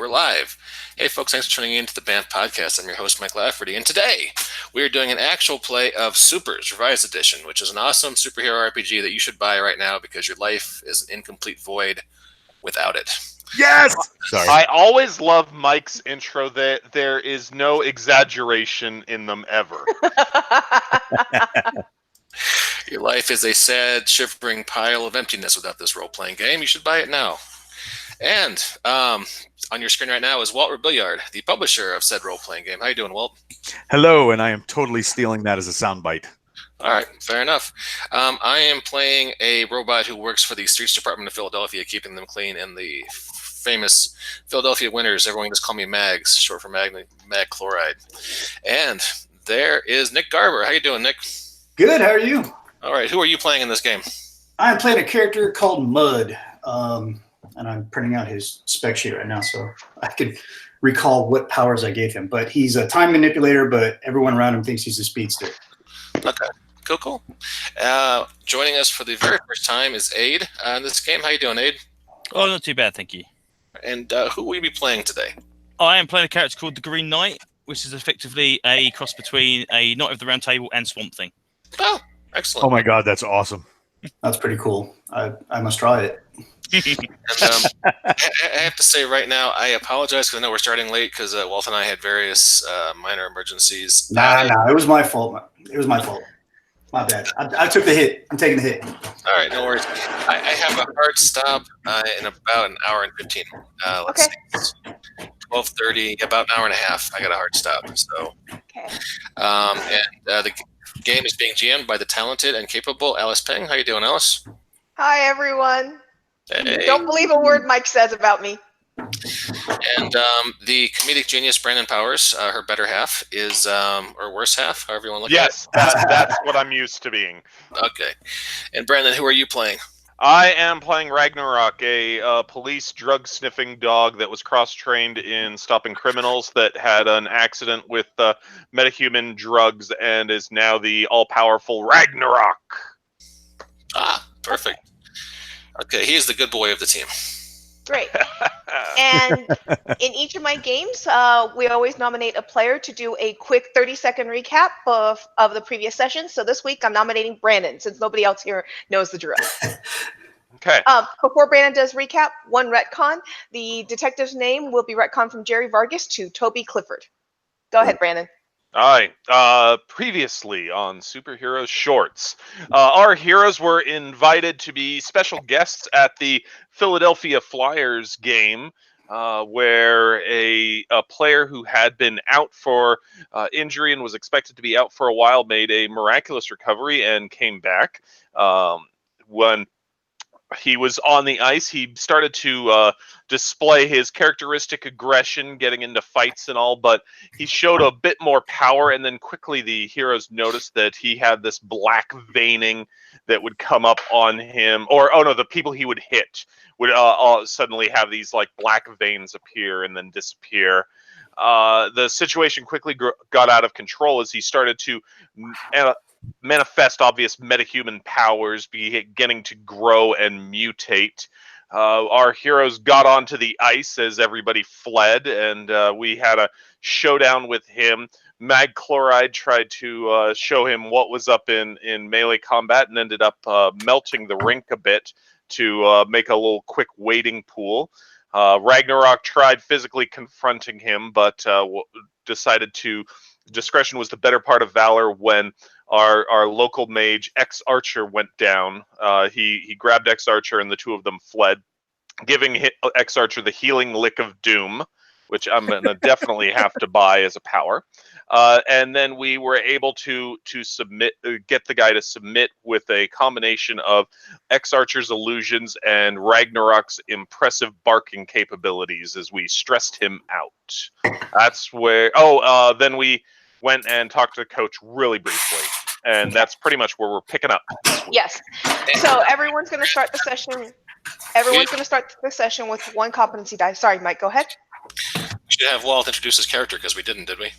we're live. Hey folks, thanks for tuning in to the BAMF Podcast. I'm your host, Mike Lafferty, and today we are doing an actual play of Supers, Revised Edition, which is an awesome superhero RPG that you should buy right now because your life is an incomplete void without it. Yes! Sorry. I always love Mike's intro that there is no exaggeration in them ever. Your life is a sad, shivering pile of emptiness without this role-playing game. You should buy it now. And on your screen right now is Walt Robillard, the publisher of said role-playing game. How you doing, Walt? Hello, and I am totally stealing that as a soundbite. All right, fair enough. I am playing a robot who works for the Streets Department of Philadelphia, keeping them clean, and the famous Philadelphia winners. Everyone just call me Mags, short for Mag-Chloride. And there is Nick Garber. How you doing, Nick? Good, how are you? All right, who are you playing in this game? I'm playing a character called Mud, and I'm printing out his spec sheet right now so I can recall what powers I gave him. But he's a time manipulator, but everyone around him thinks he's a speedster. Okay, cool. Joining us for the very first time is Ade in this game. How you doing, Ade? Oh, not too bad, thank you. And who will you be playing today? I am playing a character called the Green Knight, which is effectively a cross between a Knight of the Round Table and Swamp Thing. Oh, excellent. Oh my god, that's awesome. That's pretty cool. I must try it. And I have to say right now, I apologize because I know we're starting late because Walt and I had various minor emergencies. Nah, it was my fault. It was my fault. My bad. I took the hit. I'm taking the hit. All right, no worries. I have a hard stop in about an hour and 15. Let's see. 12:30, about an hour and a half. I got a hard stop. So, Okay. The game is being GM'd by the talented and capable Alice Peng. How you doing, Alice? Hi, everyone. Hey. Don't believe a word Mike says about me. And the comedic genius Brandon Powers, her better half, is or worse half, however you want to look at it. Yes, that's what I'm used to being. Okay. And Brandon, who are you playing? I am playing Ragnorak, a police drug-sniffing dog that was cross-trained in stopping criminals that had an accident with metahuman drugs and is now the all-powerful Ragnorak. Ah, perfect. Okay, he is the good boy of the team. Great. And in each of my games, we always nominate a player to do a quick 30-second recap of the previous session. So this week, I'm nominating Brandon, since nobody else here knows the drill. Okay. Before Brandon does recap, one retcon. The detective's name will be retconned from Jerry Vargas to Toby Clifford. Go ahead, Brandon. All right. Previously on Superheroes Shorts, our heroes were invited to be special guests at the Philadelphia Flyers game, where a player who had been out for injury and was expected to be out for a while made a miraculous recovery and came back. When he was on the ice, he started to display his characteristic aggression, getting into fights and all, but he showed a bit more power, and then quickly the heroes noticed that he had this black veining that would come up on him, the people he would hit would suddenly have these like black veins appear and then disappear. The situation quickly got out of control as he started to manifest obvious metahuman powers, beginning to grow and mutate. Our heroes got onto the ice as everybody fled, and we had a showdown with him. Mag-Chloride tried to show him what was up in melee combat and ended up melting the rink a bit to make a little quick waiting pool. Ragnorak tried physically confronting him, but decided discretion was the better part of valor when our local mage, X-Archer, went down. He grabbed X-Archer and the two of them fled, giving X-Archer the healing lick of doom, which I'm going to definitely have to buy as a power. And then we were able to get the guy to submit with a combination of X-Archer's illusions and Ragnorak's impressive barking capabilities as we stressed him out. That's where... then we went and talked to the coach really briefly. And that's pretty much where we're picking up. Yes. So everyone's going to start the session. Everyone's going to start the session with one competency die. Sorry, Mike, go ahead. We should have Walt introduce his character because we didn't, did we?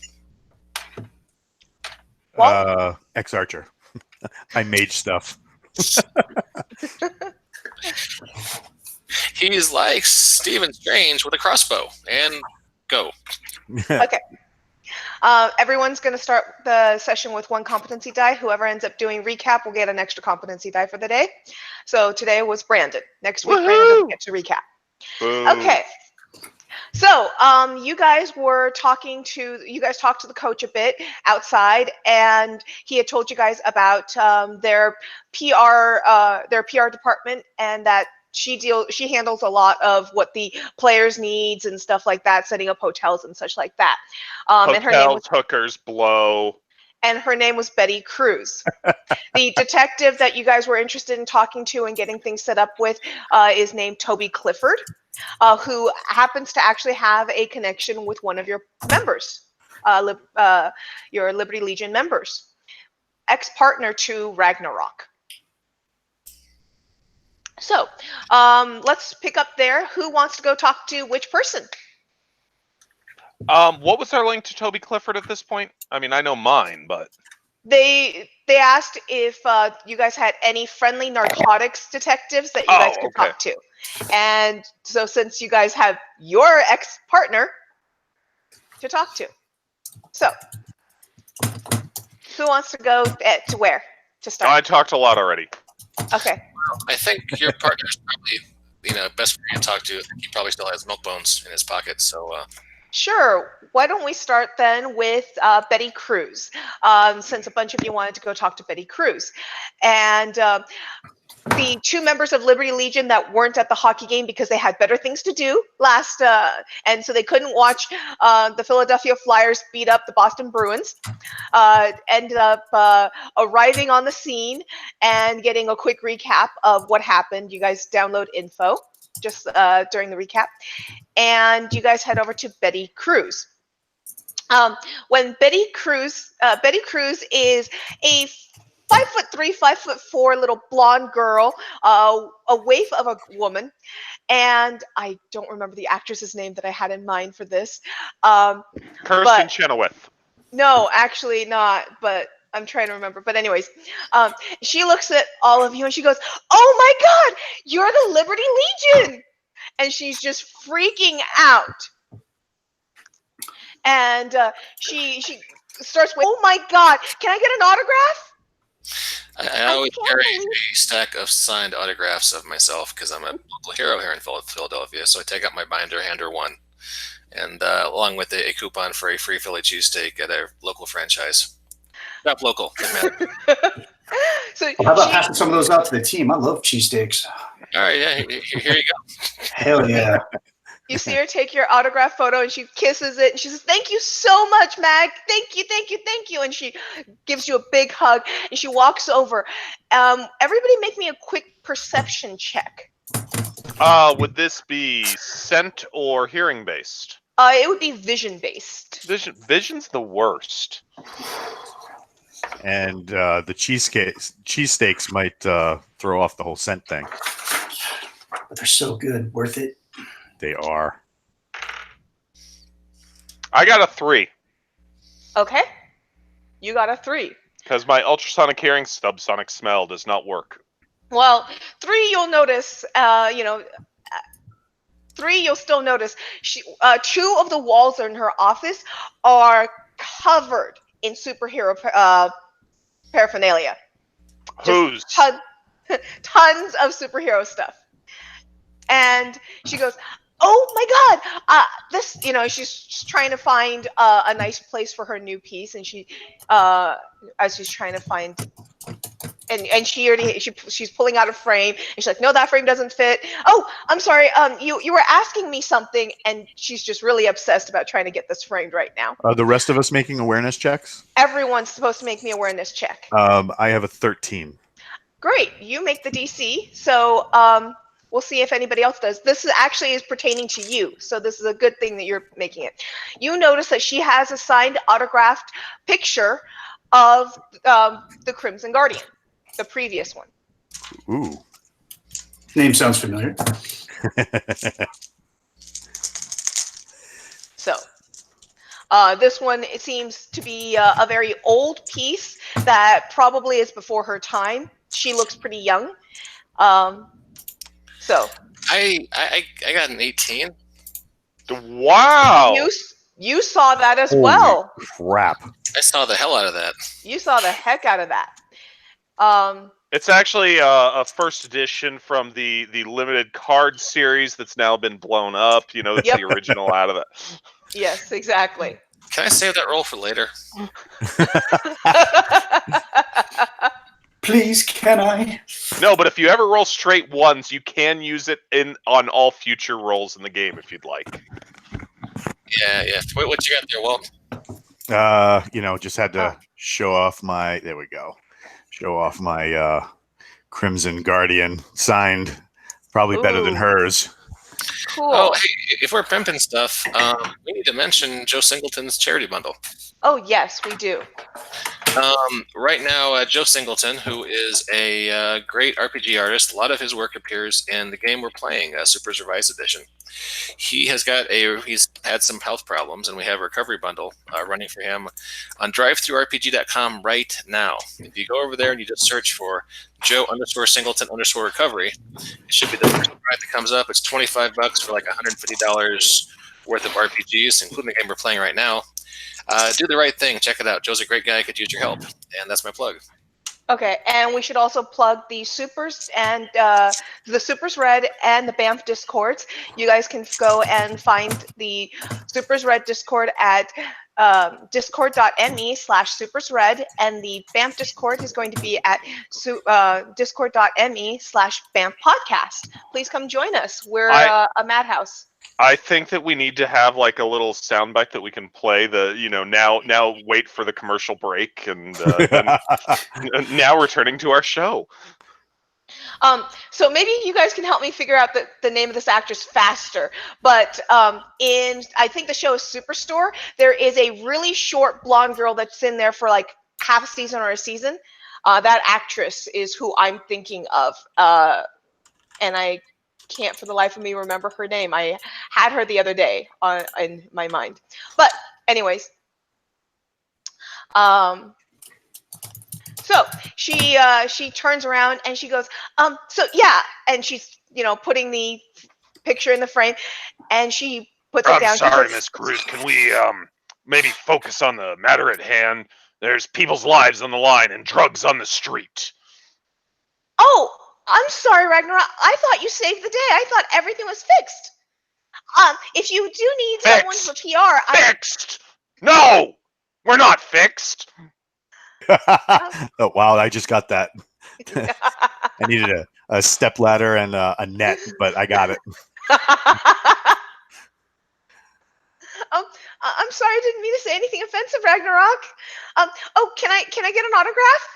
X-Archer. I mage stuff. He's like Stephen Strange with a crossbow. And go. Okay. Everyone's going to start the session with 1 competency die. Whoever ends up doing recap will get an extra competency die for the day. So today was Brandon. Next week, Brandon doesn't get to recap. Boo. Okay. So you guys talked to the coach a bit outside, and he had told you guys about their PR department, and that she handles a lot of what the players needs and stuff like that, setting up hotels and such like that. Hotels, and her name was hookers, blow. And her name was Betty Cruz. The detective that you guys were interested in talking to and getting things set up with is named Toby Clifford, who happens to actually have a connection with one of your members, your Liberty Legion members, ex-partner to Ragnorak. So let's pick up there. Who wants to go talk to which person? What was our link to Toby Clifford at this point? I mean, I know mine, but They asked if you guys had any friendly narcotics detectives that you guys could talk to. And so since you guys have your ex-partner to talk to. So who wants to go to where to start? I talked a lot already. Okay. Well, I think your partner's probably, best for you to talk to. I think he probably still has milk bones in his pocket, so... Sure. Why don't we start then with Betty Cruz, since a bunch of you wanted to go talk to Betty Cruz. And the 2 members of Liberty Legion that weren't at the hockey game because they had better things to do and so they couldn't watch the Philadelphia Flyers beat up the Boston Bruins, ended up arriving on the scene and getting a quick recap of what happened. You guys download info just during the recap, and you guys head over to Betty Cruz. When Betty Cruz is a 5'3", 5'4" little blonde girl, a waif of a woman, and I don't remember the actress's name that I had in mind for this. Kirsten Chenoweth. No, actually not, but I'm trying to remember. But anyways, she looks at all of you and she goes, "Oh my God, you're the Liberty Legion!" And she's just freaking out. And she starts with, "Oh my God, can I get an autograph?" I always carry a stack of signed autographs of myself because I'm a local hero here in Philadelphia. So I take out my binder, hand her one, and along with a coupon for a free Philly cheesesteak at a local franchise. Not local. So how about passing some of those out to the team? I love cheesesteaks. All right, yeah, here you go. Hell yeah. You see her take your autograph photo and she kisses it and she says, "Thank you so much, Mag. Thank you, thank you, thank you." And she gives you a big hug and she walks over. Everybody make me a quick perception check. Would this be scent or hearing based? It would be vision based. Vision's the worst. And the cheesesteaks might throw off the whole scent thing. But they're so good. Worth it. They are. I got a 3. Okay. You got a 3. Because my ultrasonic hearing, subsonic smell does not work. Well, 3 you'll notice, 3 you'll still notice. 2 of the walls in her office are covered in superhero paraphernalia. Whose? Tons of superhero stuff. And she goes, "Oh my God, this," she's trying to find a nice place for her new piece, and as she's trying to find, and she's pulling out a frame, and she's like, "No, that frame doesn't fit. Oh, I'm sorry. You were asking me something," and she's just really obsessed about trying to get this framed right now. Are the rest of us making awareness checks? Everyone's supposed to make me awareness check. I have a 13. Great, you make the DC. So we'll see if anybody else does. This is pertaining to you, so this is a good thing that you're making it. You notice that she has a signed, autographed picture of the Crimson Guardian, the previous one. Ooh. Name sounds familiar. So this one, it seems to be a very old piece that probably is before her time. She looks pretty young. So I got an 18. Wow. You saw that as Holy well. crap. I saw the hell out of that. You saw the heck out of that. It's actually a first edition from the limited card series that's now been blown up. You know, it's Yep. the original out of it. Yes, exactly. Can I save that roll for later? Please, can I? No, but if you ever roll straight ones, you can use it on all future rolls in the game if you'd like. Yeah. What you got there, Walt? Just had to show off my. There we go. Show off my Crimson Guardian signed. Probably better than Ooh. hers. Cool. Oh, hey, if we're pimping stuff, we need to mention Joe Singleton's charity bundle. Oh, yes, we do. Right now, Joe Singleton, who is a great RPG artist, a lot of his work appears in the game we're playing, Super's Revised Edition. He's had some health problems, and we have a recovery bundle running for him on drivethrurpg.com right now. If you go over there and you just search for Joe_Singleton_recovery, it should be the first drive that comes up. It's $25 for like $150 worth of RPGs, including the game we're playing right now. Do the right thing. Check it out. Joe's a great guy. Could use your help. And that's my plug. Okay, and we should also plug the Supers and the Supers Red and the BAMF Discords. You guys can go and find the Supers Red Discord at discord.me/supersred, and the BAMF Discord is going to be at discord.me/BAMF Podcast. Please come join us. We're a madhouse. I think that we need to have like a little soundbite that we can play. Now wait for the commercial break, and now returning to our show. So maybe you guys can help me figure out the name of this actress faster. But I think the show is Superstore. There is a really short blonde girl that's in there for like half a season or a season. That actress is who I'm thinking of, and I can't for the life of me remember her name. I had her the other day in my mind. But anyways, so she turns around and she goes, so yeah, and she's putting the picture in the frame, and she puts it down. I'm sorry, Miss Cruz. Can we maybe focus on the matter at hand? There's people's lives on the line and drugs on the street. Oh, I'm sorry, Ragnorak. I thought you saved the day. I thought everything was fixed. If you do need someone for PR, Fixed? No, we're not fixed. Oh wow! I just got that. I needed a step ladder and a net, but I got it. I'm sorry. I didn't mean to say anything offensive, Ragnorak. Oh, can I get an autograph?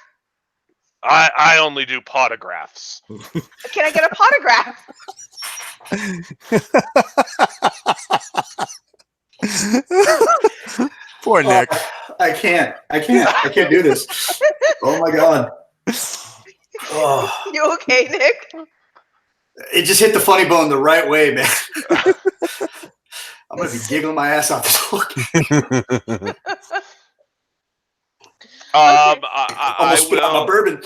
I only do potographs. Can I get a potograph? Poor Nick. I can't do this. Oh my god. Oh. You okay, Nick? It just hit the funny bone the right way, man. I'm gonna be giggling my ass off this whole game. I almost spit out my bourbon.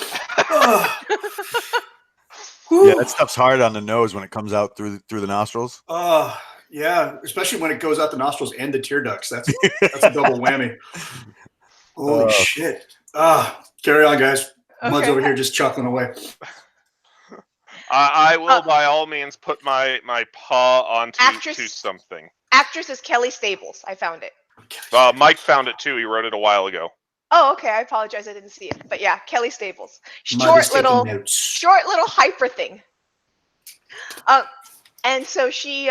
Yeah, that stuff's hard on the nose when it comes out through the nostrils. Yeah, especially when it goes out the nostrils and the tear ducts. That's a double whammy. Holy shit. Carry on, guys. Mud's over here just chuckling away. I will by all means put my paw onto something. Actress is Kelly Stables. I found it. Mike found it too. He wrote it a while ago. Oh, okay. I apologize. I didn't see it. But yeah, Kelly Stables. Short little hyper thing. And so she...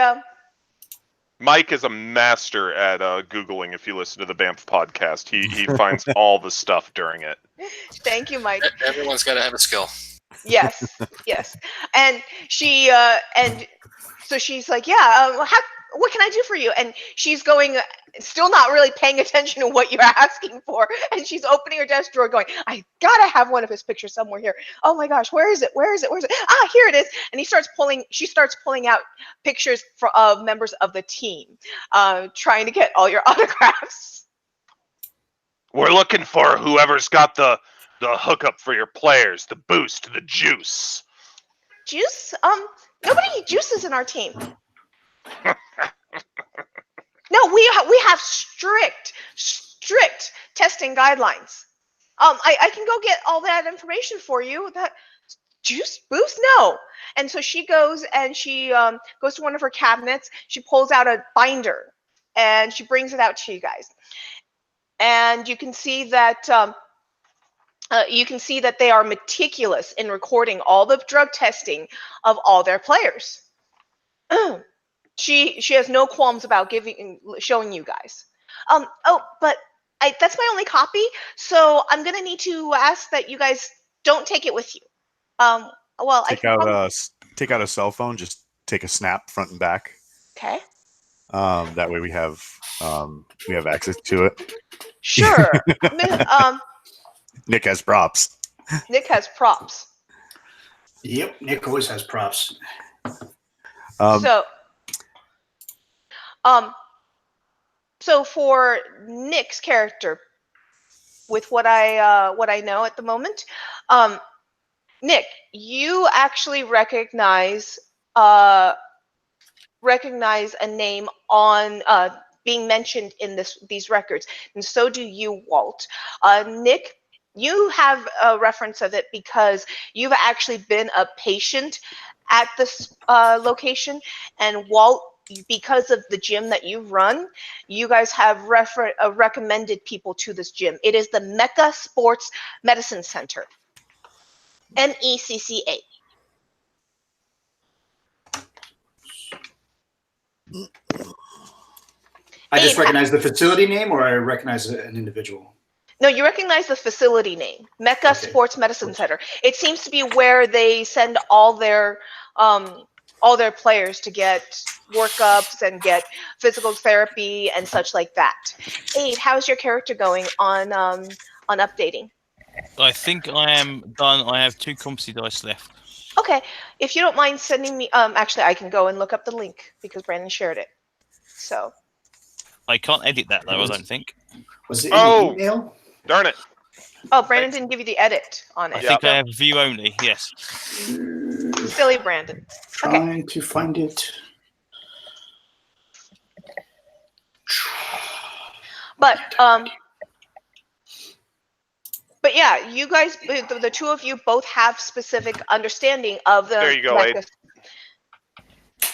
Mike is a master at Googling. If you listen to the BAMF podcast, he finds all the stuff during it. Thank you, Mike. Everyone's got to have a skill. Yes, yes. And she, and so she's like, yeah, what can I do for you? And she's going, still not really paying attention to what you're asking for. And she's opening her desk drawer going, I gotta have one of his pictures somewhere here. Oh my gosh, where is it? Where is it? Where's it? Ah, here it is. And she starts pulling out pictures of members of the team, trying to get all your autographs. We're looking for whoever's got the hookup for your players, the boost, the juice. Juice? Nobody eat juices in our team. No, we have strict testing guidelines. I can go get all that information for you. That juice boost? No. And so she goes and she goes to one of her cabinets. She pulls out a binder and she brings it out to you guys. And you can see that they are meticulous in recording all the drug testing of all their players. She has no qualms about showing you guys. But that's my only copy, so I'm gonna need to ask that you guys don't take it with you. Well, take out a cell phone. Just take a snap front and back. Okay. That way we have access to it. Sure. Nick has props. Nick has props. Yep, Nick always has props. So for Nick's character, with what I know at the moment, Nick, you actually recognize a name on being mentioned in these records, and so do you, Walt. Nick, you have a reference of it because you've actually been a patient at this location, and Walt, because of the gym that you run, you guys have recommended people to this gym. It is the Mecca Sports Medicine Center, MECCA. I just recognize the facility name, or I recognize an individual? No, you recognize the facility name, Mecca Sports Medicine Center. It seems to be where they send all their players to get workups and get physical therapy and such like that. Ade, how's your character going on updating? I think I am done. I have 2 competency dice left. Okay, if you don't mind sending me, actually I can go and look up the link because Brandon shared it. So I can't edit that though, I don't think. Was it in the email? Darn it. Oh, Brandon didn't give you the edit on it. I think I have view only, yes. Silly Brandon. Okay. Trying to find it. But yeah, you guys, the 2 of you both have specific understanding of the There you go, Ade.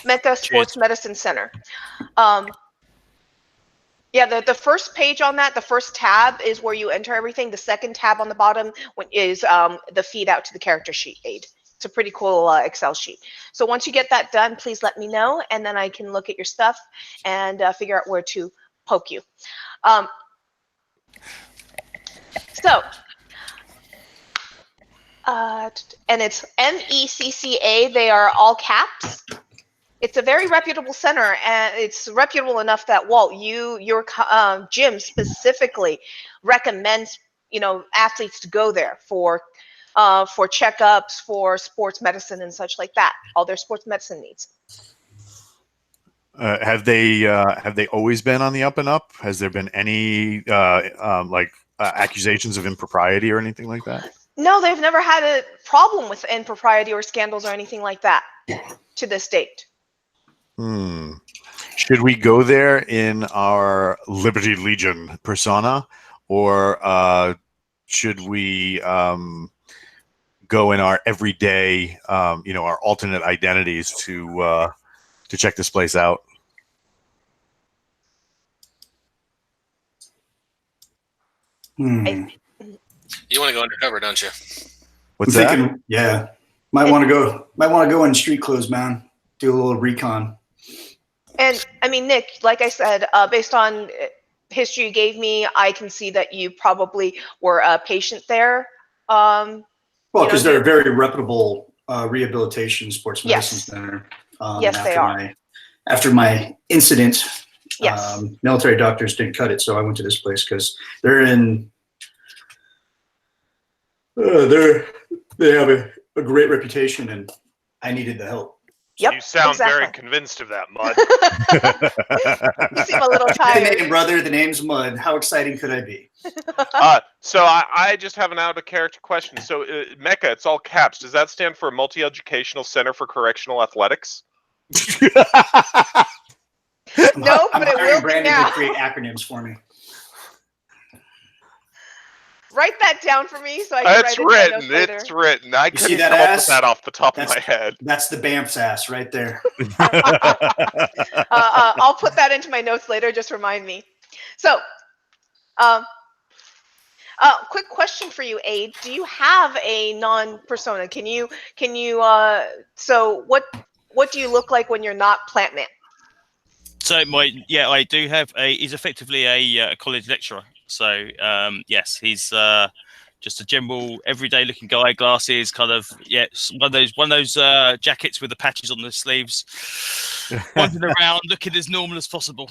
Mecca Sports Medicine Center. Yeah, the first page on that, the first tab is where you enter everything. The second tab on the bottom is the feed out to the character sheet, Ade. It's a pretty cool Excel sheet. So once you get that done, please let me know, and then I can look at your stuff and figure out where to poke you. And it's MECCA. They are all caps. It's a very reputable center, and it's reputable enough that Walt, your gym specifically recommends athletes to go there for checkups, for sports medicine and such like that. All their sports medicine needs. Have they always been on the up and up? Has there been any accusations of impropriety or anything like that? No, they've never had a problem with impropriety or scandals or anything like that to this date. Should we go there in our Liberty Legion persona, or should we go in our everyday, our alternate identities to check this place out? You want to go undercover, don't you? What's that? Yeah, might want to go in street clothes, man. Do a little recon. And I mean, Nick, like I said, based on history you gave me, I can see that you probably were a patient there. Well, because they're a very reputable rehabilitation sports medicine center. Yes, they are. After my incident, yes, military doctors didn't cut it, so I went to this place because they're in. They have a great reputation, and I needed the help. Yep. You sound exactly. very convinced of that, Mud. You seem a little The tired. name, brother. The name's Mud. How exciting could I be? So I just have an out-of-character question. So MECA, it's all caps. Does that stand for Multi-Educational Center for Correctional Athletics? No, I'm but it hiring will be Brandon now. to create acronyms for me. Write that down for me so I can It's write it in my notes written. later. It's written. I You see couldn't that come up with ass? that off the top of That's- my head. That's the BAMF's ass right there. I'll put that into my notes later. Just remind me. So, quick question for you, Ade. Do you have a non-persona? So what do you look like when you're not Plant Man? So I do have he's effectively a college lecturer. So yes, he's just a general everyday looking guy, glasses, kind of one of those jackets with the patches on the sleeves, wandering around looking as normal as possible.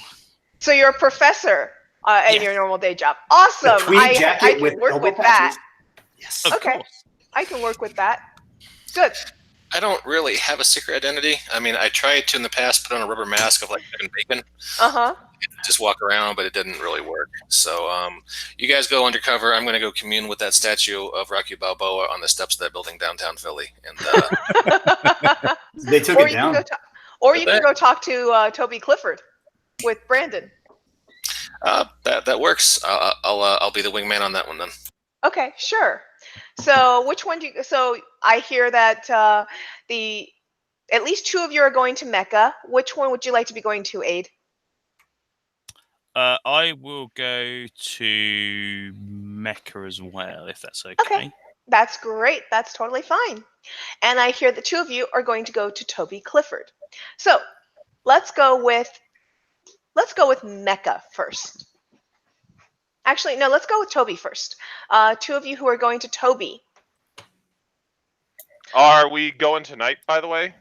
So you're a professor in Yes. your normal day job. Awesome. tweed I jacket can with work elbow with that. patches? Yes. Of Okay. course. I can work with that. Good. I don't really have a secret identity. I mean, I tried to in the past put on a rubber mask of like Kevin Bacon, just walk around, but it didn't really work. So you guys go undercover. I'm going to go commune with that statue of Rocky Balboa on the steps of that building downtown Philly. And They took Or it you down. can you can go talk to Toby Clifford with Brandon. that works. I'll be the wingman on that one then. Okay, sure. So which one do you? So I hear that at least two of you are going to Mecca. Which one would you like to be going to, Ade? I will go to Mecca as well, if that's okay. Okay. That's great. That's totally fine. And I hear the two of you are going to go to Toby Clifford. So let's go with Mecca first. Actually, no, let's go with Toby first. Two of you who are going to Toby. Are we going tonight, by the way?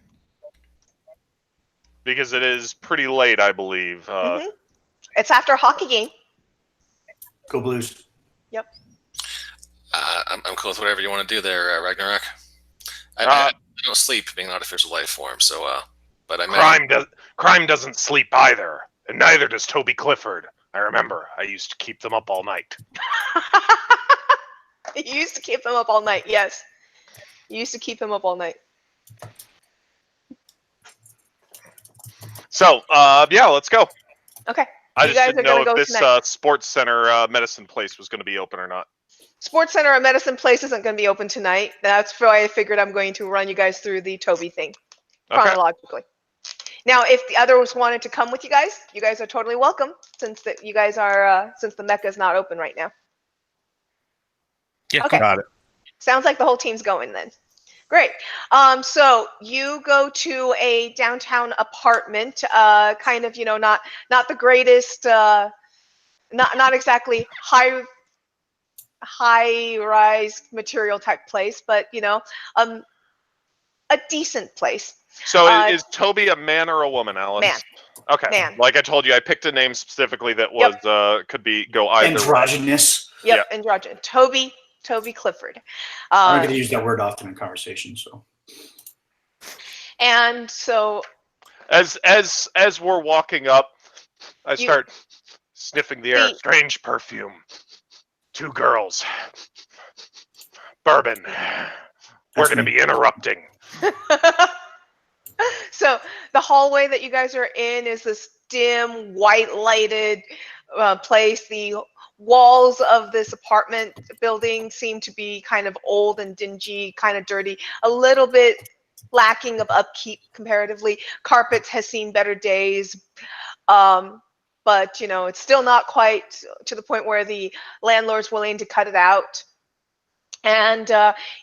Because it is pretty late, I believe. It's after a hockey game. Go Blues. Yep. I'm cool with whatever you want to do there, Ragnorak. I don't sleep being an artificial life form, so but I crime doesn't sleep either, and neither does Toby Clifford. I remember I used to keep them up all night. You used to keep them up all night. Yes. You used to keep him up all night. So, yeah, let's go. Okay. I You just guys didn't are gonna know go if this tonight. sports center medicine place was going to be open or not. Sports Center at Medicine Place isn't going to be open tonight. That's why I figured I'm going to run you guys through the Toby thing chronologically. Now, if the others wanted to come with you guys are totally welcome since you guys are since the Mecca is not open right now. Yeah, Okay. Got it. Sounds like the whole team's going then. Great. So you go to a downtown apartment, kind of, not the greatest, not exactly high rise material type place, but a decent place. So is Toby a man or a woman, Alice? Man. Okay. Man. Like I told you, I picked a name specifically that was could go either way. Androgynous. Yep, androgynous. Toby Clifford. I'm not going to use that word often in conversation, so. And so As we're walking up, I start sniffing the air. Strange perfume. Two girls. Bourbon. We're going to be interrupting. So the hallway that you guys are in is this dim, white lighted place. The walls of this apartment building seem to be kind of old and dingy, kind of dirty, a little bit lacking of upkeep comparatively. Carpets has seen better days, but it's still not quite to the point where the landlord's willing to cut it out. And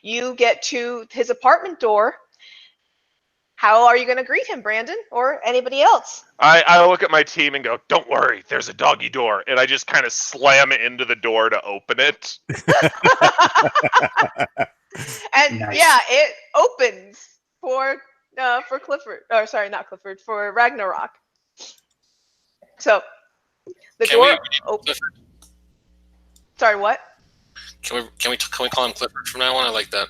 you get to his apartment door. How are you going to greet him, Brandon, or anybody else? I look at my team and go, "Don't worry, there's a doggy door," and I just kind of slam into the door to open it. And Nice. yeah, it opens for Clifford. Or sorry, not Clifford, for Ragnarok. So the door opens. Sorry, what? Can we call him Clifford from now on? I like that.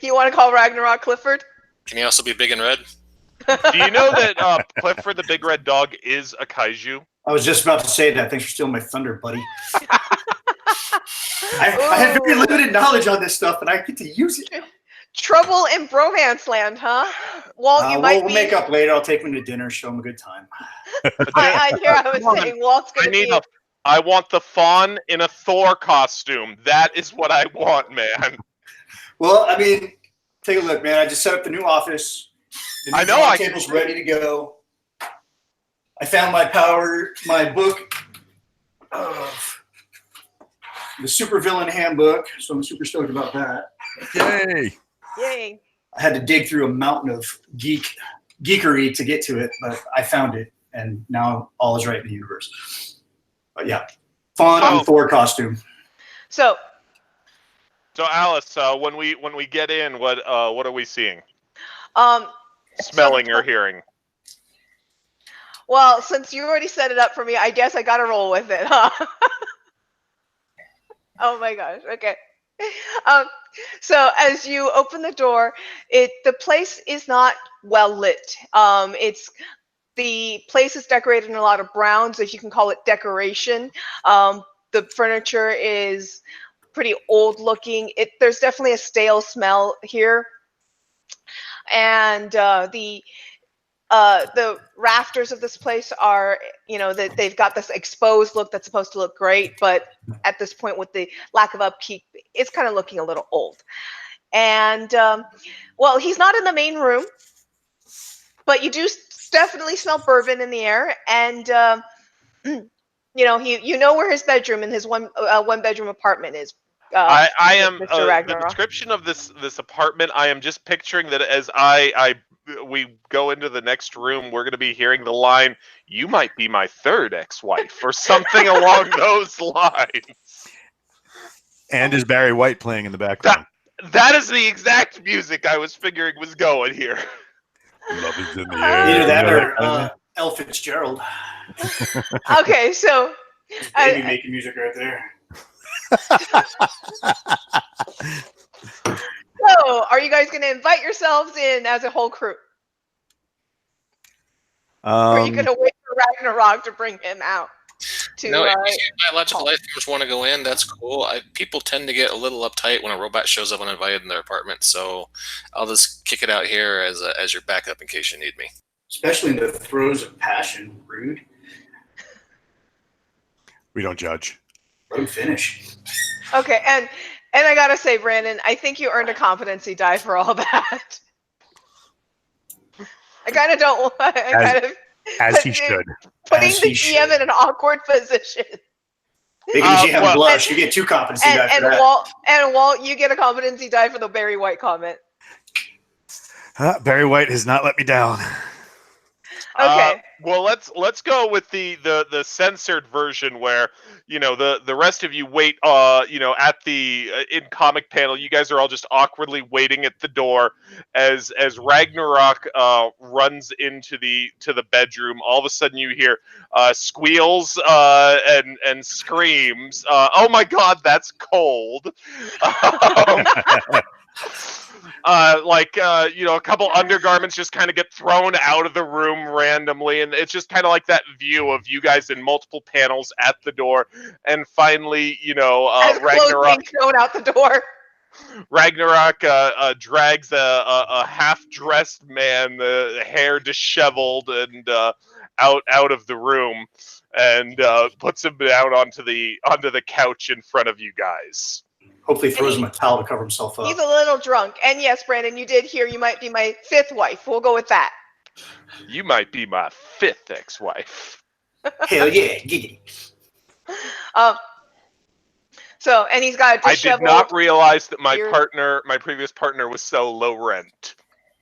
You want to call Ragnarok Clifford? Can he also be big and red? Do you know that Clifford the Big Red Dog is a kaiju? I was just about to say that. Thanks for stealing my thunder, buddy. I have very limited knowledge on this stuff, and I get to use it. Trouble in bromance land, huh? Walt, you might we'll be. make up later. I'll take him to dinner, show him a good time. I was saying Walt's gonna be. I want the fawn in a Thor costume. That is what I want, man. Well, I mean, take a look, man. I just set up the new office. The new table's ready to go. I found my book of the Supervillain Handbook, so I'm super stoked about that. Yay! Yay! I had to dig through a mountain of geekery to get to it, but I found it, and now all is right in the universe. But yeah, fawn and Thor costume. So Alice, when we get in, what are we seeing? Smelling or hearing? Well, since you already set it up for me, I guess I gotta roll with it, huh? Oh my gosh. Okay. So as you open the door, the place is not well lit. The place is decorated in a lot of browns, if you can call it decoration. The furniture is pretty old looking. There's definitely a stale smell here. And the rafters of this place are, they've got this exposed look that's supposed to look great, but at this point with the lack of upkeep, it's kind of looking a little old. And well, he's not in the main room, but you do definitely smell bourbon in the air, and you know where his bedroom in his one bedroom apartment is. I am Mr. Ragnorak. The description of this apartment. I am just picturing that as we go into the next room, we're going to be hearing the line, "You might be my third ex-wife," or something along those lines. And is Barry White playing in the background? That is the exact music I was figuring was going here. Love is in the air. Either that or L. Fitzgerald. Okay, so Baby making music right there. So, are you guys going to invite yourselves in as a whole crew? Or are you going to wait for Ragnorak to bring him out? If biological life forms want to go in, that's cool. People tend to get a little uptight when a robot shows up uninvited in their apartment, so I'll just kick it out here as your backup in case you need me. Especially in the throes of passion. Rude. We don't judge. Let him finish. Okay, and I gotta say, Brandon, I think you earned a competency die for all that. I kind of don't want. As he should. Putting the GM in an awkward position. Making the GM blush. You get 2 competency die for that. Walt, you get a competency die for the Barry White comment. Barry White has not let me down. Okay. Well, let's go with the censored version where the rest of you wait. At the in comic panel, you guys are all just awkwardly waiting at the door as Ragnorak runs into the bedroom. All of a sudden, you hear squeals and screams. Oh my God, that's cold. A couple undergarments just kind of get thrown out of the room randomly, and it's just kind of like that view of you guys in multiple panels at the door, and finally, Ragnorak being thrown out the door. Ragnorak drags a half-dressed man, the hair disheveled, and out of the room, and puts him down onto the couch in front of you guys. Hopefully throws him a towel to cover himself up. He's a little drunk. And yes, Brandon, you did hear you might be my 5th wife. We'll go with that. You might be my 5th ex-wife. Hell yeah, giggity. So, and he's got a disheveled... I did not realize that my previous partner was so low rent.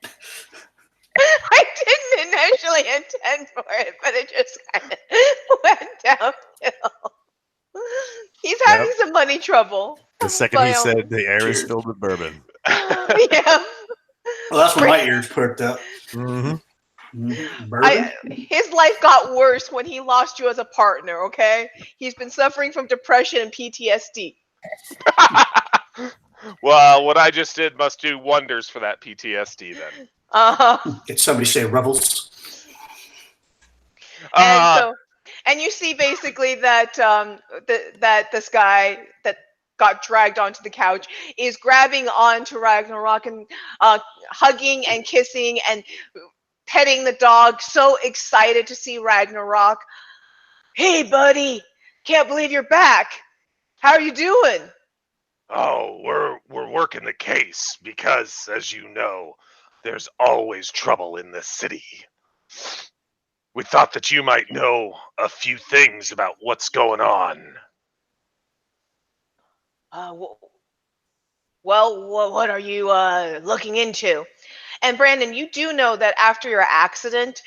I didn't initially intend for it, but it just kind of went downhill. He's having some money trouble. The second he said the air is filled with bourbon. Yeah. Well, that's when my ears perked up. Mm-hmm. His life got worse when he lost you as a partner, okay? He's been suffering from depression and PTSD. Well, what I just did must do wonders for that PTSD then. Did somebody say rebels? And you see basically that that this guy that got dragged onto the couch is grabbing onto Ragnorak and hugging and kissing and petting the dog, so excited to see Ragnorak. Hey, buddy, can't believe you're back. How are you doing? Oh, we're working the case because, as you know, there's always trouble in this city. We thought that you might know a few things about what's going on. Well, what are you looking into? And Brandon, you do know that after your accident,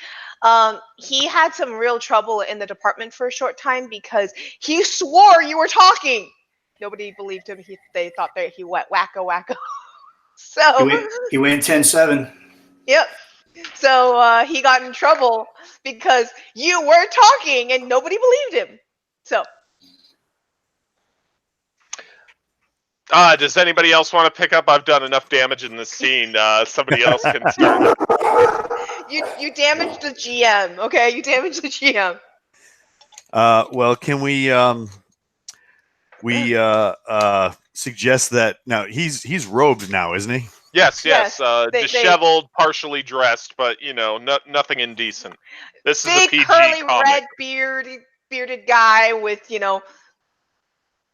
he had some real trouble in the department for a short time because he swore you were talking. Nobody believed him. They thought that he went wacko wacko. So he went 10-7. Yep. So he got in trouble because you were talking and nobody believed him. So. Does anybody else want to pick up? I've done enough damage in this scene. Somebody else can start. You damaged the GM, okay? You damaged the GM. Well, can we suggest that now he's robed now, isn't he? Yes. Disheveled, partially dressed, but nothing indecent. This is a PG curly comic. red bearded guy with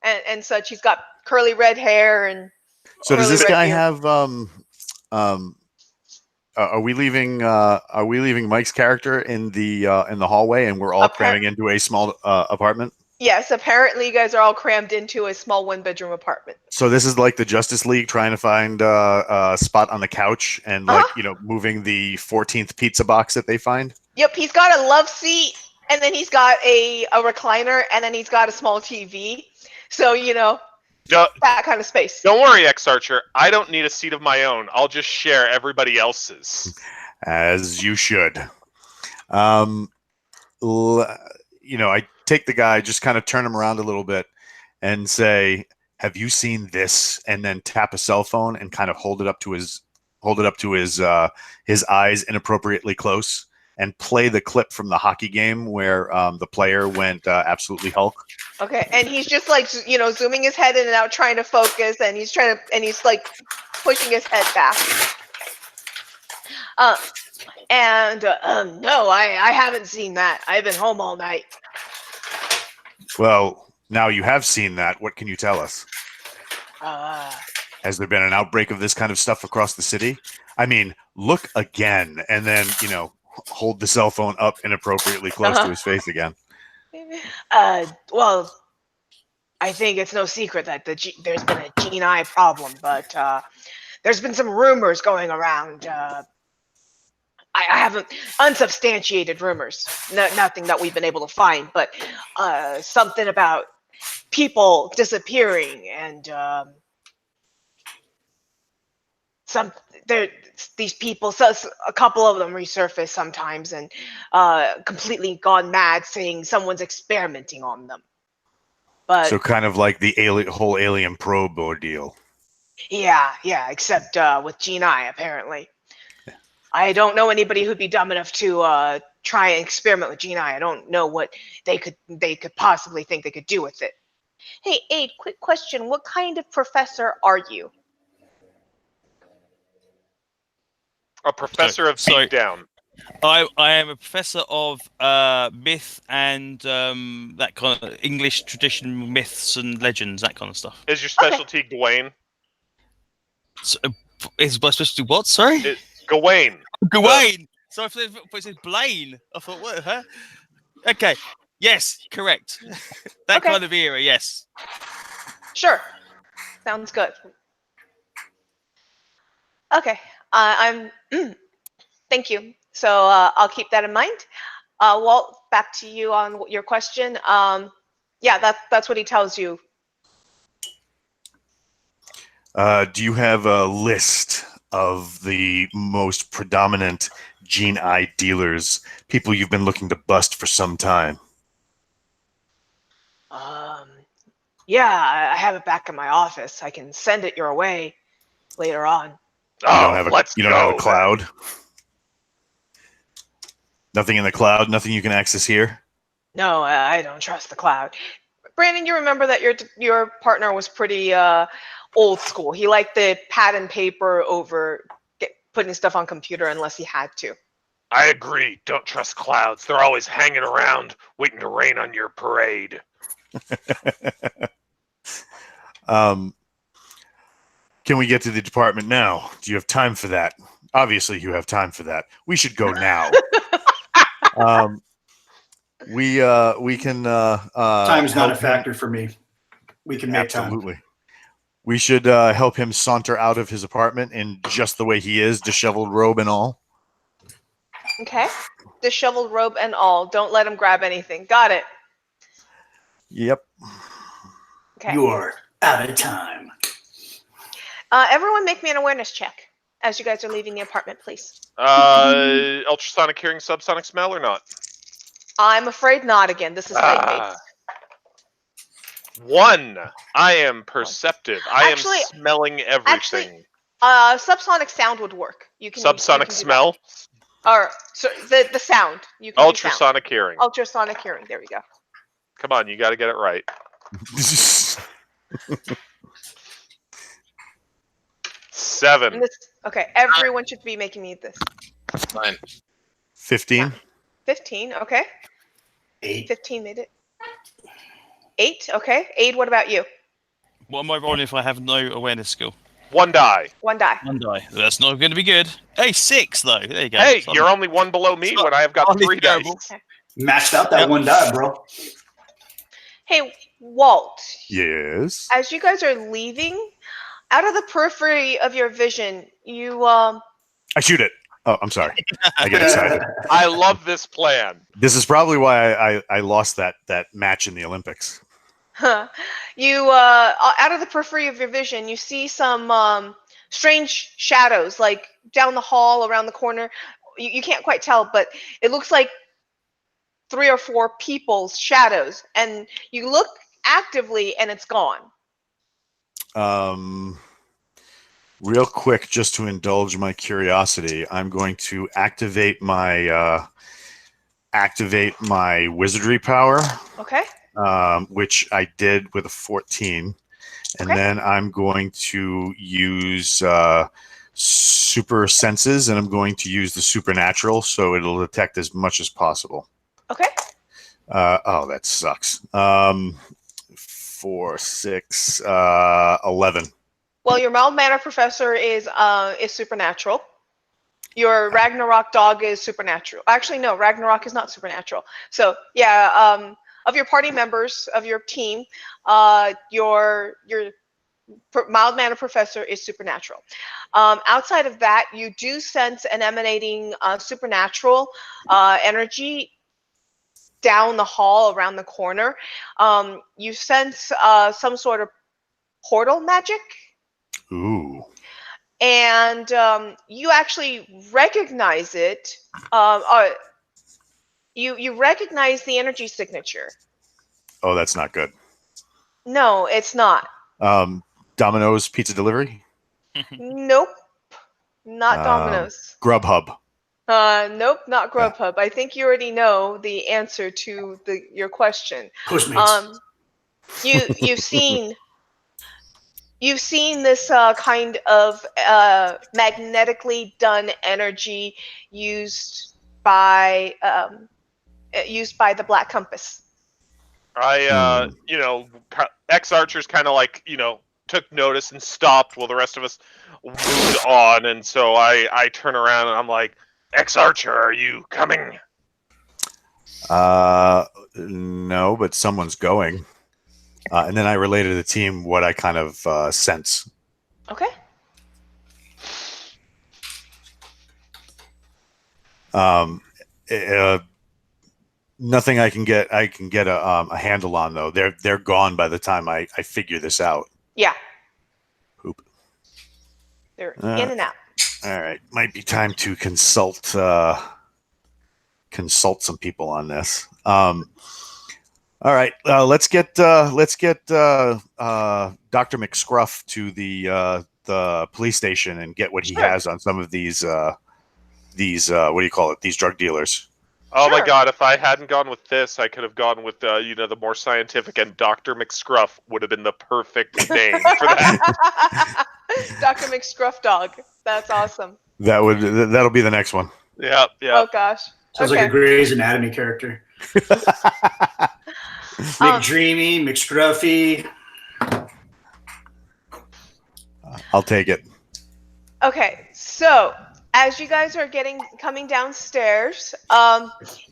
and such. He's got curly red hair and. So does this guy have Are we leaving Mike's character in the hallway, and we're all cramming into a small apartment? Yes, apparently you guys are all crammed into a small one-bedroom apartment. So this is like the Justice League trying to find a spot on the couch and moving the 14th pizza box that they find. Yep, he's got a love seat, and then he's got a recliner, and then he's got a small TV. So that kind of space. Don't worry, X-Archer. I don't need a seat of my own. I'll just share everybody else's. As you should. I take the guy, just kind of turn him around a little bit and say, have you seen this? And then tap a cell phone and kind of hold it up to his eyes inappropriately close and play the clip from the hockey game where the player went absolutely Hulk. Okay, and he's just zooming his head in and out, trying to focus, and he's like pushing his head back. No, I haven't seen that. I've been home all night. Well, now you have seen that. What can you tell us? Has there been an outbreak of this kind of stuff across the city? I mean, look again, and then, hold the cell phone up inappropriately close to his face again. Well, I think it's no secret that there's been a gene eye problem, but there's been some rumors going around. I haven't unsubstantiated rumors, nothing that we've been able to find, but something about people disappearing and these people. So a couple of them resurface sometimes and completely gone mad, saying someone's experimenting on them. But so kind of like the whole alien probe ordeal. Yeah, except with gene eye apparently. I don't know anybody who'd be dumb enough to try and experiment with gene eye. I don't know what they could possibly think they could do with it. Hey, Ade, quick question. What kind of professor are you? A professor of beatdown. I am a professor of myth and that kind of English tradition myths and legends, that kind of stuff. Is your specialty Gawain? So, is my specialty what? Sorry? Gawain. Gawain. So I thought it said Blaine. I thought, what? Huh? Okay. Yes, correct. That kind of era. Yes. Sure. Sounds good. Okay. Thank you. So I'll keep that in mind. Walt, back to you on your question. Yeah, that's what he tells you. Do you have a list of the most predominant gene eye dealers, people you've been looking to bust for some time? Yeah, I have it back in my office. I can send it your way later on. You don't have a cloud? Nothing in the cloud. Nothing you can access here. No, I don't trust the cloud. Brandon, you remember that your partner was pretty old school. He liked the pad and paper over putting stuff on computer unless he had to. I agree. Don't trust clouds. They're always hanging around, waiting to rain on your parade. Can we get to the department now? Do you have time for that? Obviously, you have time for that. We should go now. We can. Time's not a factor for me. We can make absolutely. We should help him saunter out of his apartment in just the way he is, disheveled robe and all. Okay. Disheveled robe and all. Don't let him grab anything. Got it. Yep. Okay. You are out of time. Everyone make me an awareness check as you guys are leaving the apartment, please. Ultrasonic hearing, subsonic smell, or not? I'm afraid not again. This is fate-based. 1. I am perceptive. I am smelling everything. Actually, subsonic sound would work. You can subsonic smell? Or so the sound. You can ultrasonic hearing. Ultrasonic hearing. There we go. Come on, you got to get it right. 7. Okay, everyone should be making me this. Fine. 15. 15. Okay. 8. 15 made it. 8. Okay. Ade, what about you? What am I rolling if I have no awareness skill? 1 die. 1 die. 1 die. That's not going to be good. Hey, 6 though. There you go. Hey, you're only 1 below me when I have got 3 dice. Okay. Matched out that 1 die, bro. Hey, Walt. Yes. As you guys are leaving, out of the periphery of your vision, you I shoot it. Oh, I'm sorry. I get excited. I love this plan. This is probably why I lost that match in the Olympics. You out of the periphery of your vision, you see some strange shadows, like down the hall, around the corner. You can't quite tell, but it looks like 3 or 4 people's shadows, and you look actively, and it's gone. Real quick, just to indulge my curiosity, I'm going to activate my wizardry power. Okay. Which I did with a 14, and then I'm going to use super senses, and I'm going to use the supernatural, so it'll detect as much as possible. Okay. Oh, that sucks. 4, 6, 11. Well, your mild-mannered professor is supernatural. Your Ragnorak dog is supernatural. Actually, no, Ragnorak is not supernatural. So, yeah, of your party members, of your team, your mild-mannered professor is supernatural. Outside of that, you do sense an emanating supernatural energy down the hall around the corner. You sense some sort of portal magic. Ooh. And you actually recognize it. You recognize the energy signature. Oh, that's not good. No, it's not. Domino's pizza delivery? Nope. Not Domino's. Grubhub. Nope, not Grubhub. I think you already know the answer to your question. Postmates. You've seen this kind of magnetically done energy used by the Black Compass. Ex-archers kind of like, took notice and stopped while the rest of us moved on. And so I turn around and I'm like, Ex-archer, are you coming? No, but someone's going. And then I relay to the team what I kind of sense. Okay. Nothing I can get a handle on, though. They're gone by the time I figure this out. Yeah. Poop. They're in and out. All right, might be time to consult some people on this. All right, let's get Dr. McScruff to the police station and get what he has on some of these what do you call it? These drug dealers. Oh my Sure. god, if I hadn't gone with this, I could have gone with, the more scientific, and Dr. McScruff would have been the perfect name for that. Dr. McScruff Dog. That's awesome. That'll be the next one. Yeah. Oh gosh. Sounds Okay. like a Grey's Anatomy character. McDreamy, McScruffy. I'll take it. Okay, so as you guys are coming downstairs,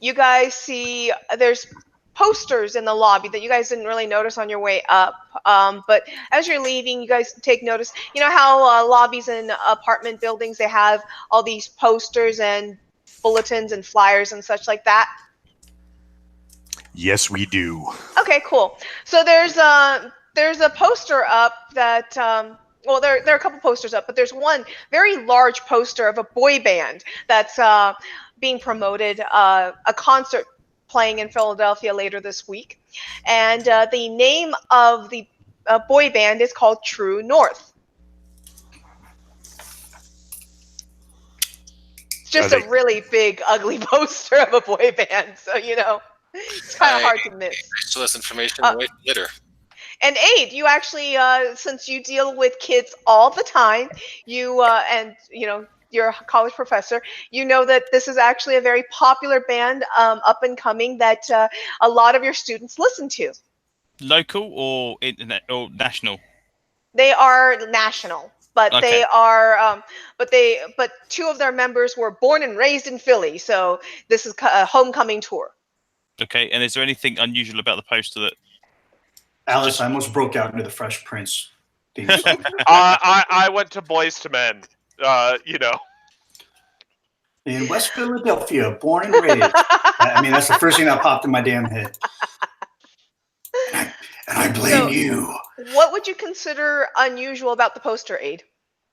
you guys see there's posters in the lobby that you guys didn't really notice on your way up. But as you're leaving, you guys take notice. You know how lobbies in apartment buildings, they have all these posters and bulletins and flyers and such like that? Yes, we do. Okay, cool. So there's a poster up that well, there are a couple posters up, but there's one very large poster of a boy band that's being promoted, a concert playing in Philadelphia later this week, and the name of the boy band is called True North. It's just a really big, ugly poster of a boy band, so it's kind of hard to miss. So this information wait later. And Ade, you actually, since you deal with kids all the time, you're a college professor, you know that this is actually a very popular band, up and coming, that a lot of your students listen to. Local or internet or national? They are national, but Okay. they are, but two of their members were born and raised in Philly, so this is a homecoming tour. Okay, and is there anything unusual about the poster that? Alice, I almost broke out into the Fresh Prince theme song. I went to Boys to Men. In West Philadelphia, born and raised. I mean, that's the first thing that popped in my damn head. And I blame you. What would you consider unusual about the poster, Ade?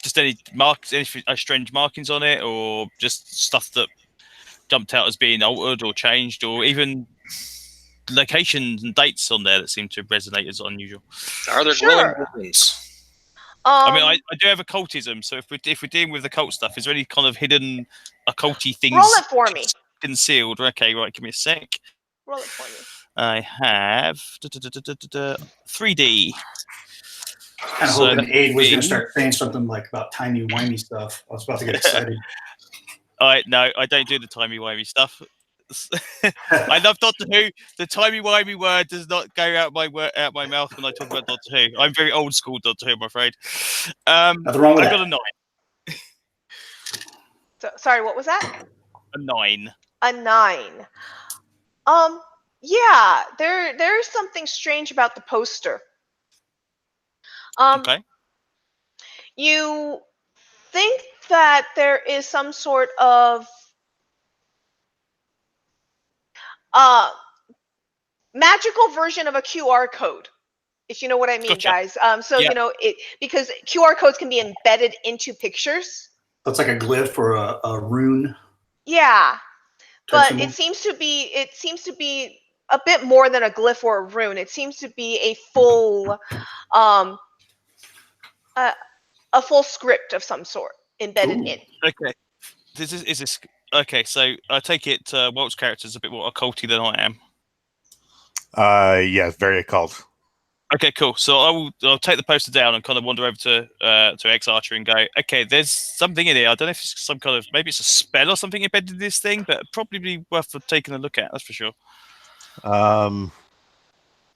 Just any marks, any strange markings on it, or just stuff that jumped out as being altered or changed, or even locations and dates on there that seem to resonate as unusual. Are there glowing buttons? I mean, I do have occultism, so if we're dealing with the cult stuff, is there any kind of hidden occulty things? Roll it for me. Concealed. Okay, right. Give me a sec. Roll it for me. I have 3D. Kind of hoping Ade was going to start saying something like about timey-wimey stuff. I was about to get excited. No, I don't do the timey-wimey stuff. I love Doctor Who. The timey-wimey word does not go out my mouth when I talk about Doctor Who. I'm very old school Doctor Who, I'm afraid. Nothing wrong with I that. got a 9. So, sorry, what was that? A 9. A 9. Yeah, there's something strange about the poster. Okay. You think that there is some sort of magical version of a QR code, if you know what I mean, Gotcha. guys. Because QR codes can be embedded into pictures. That's like a glyph or a rune. Yeah, but symbol? it seems to be a bit more than a glyph or a rune. It seems to be a full a full script of some sort embedded in. Okay. Is this okay? So I take it Walt's character is a bit more occulty than I am. Yeah, very occult. Okay, cool. So I'll take the poster down and kind of wander over to X Archer and go, okay, there's something in here. I don't know if it's some kind of, maybe it's a spell or something embedded in this thing, but probably worth taking a look at. That's for sure.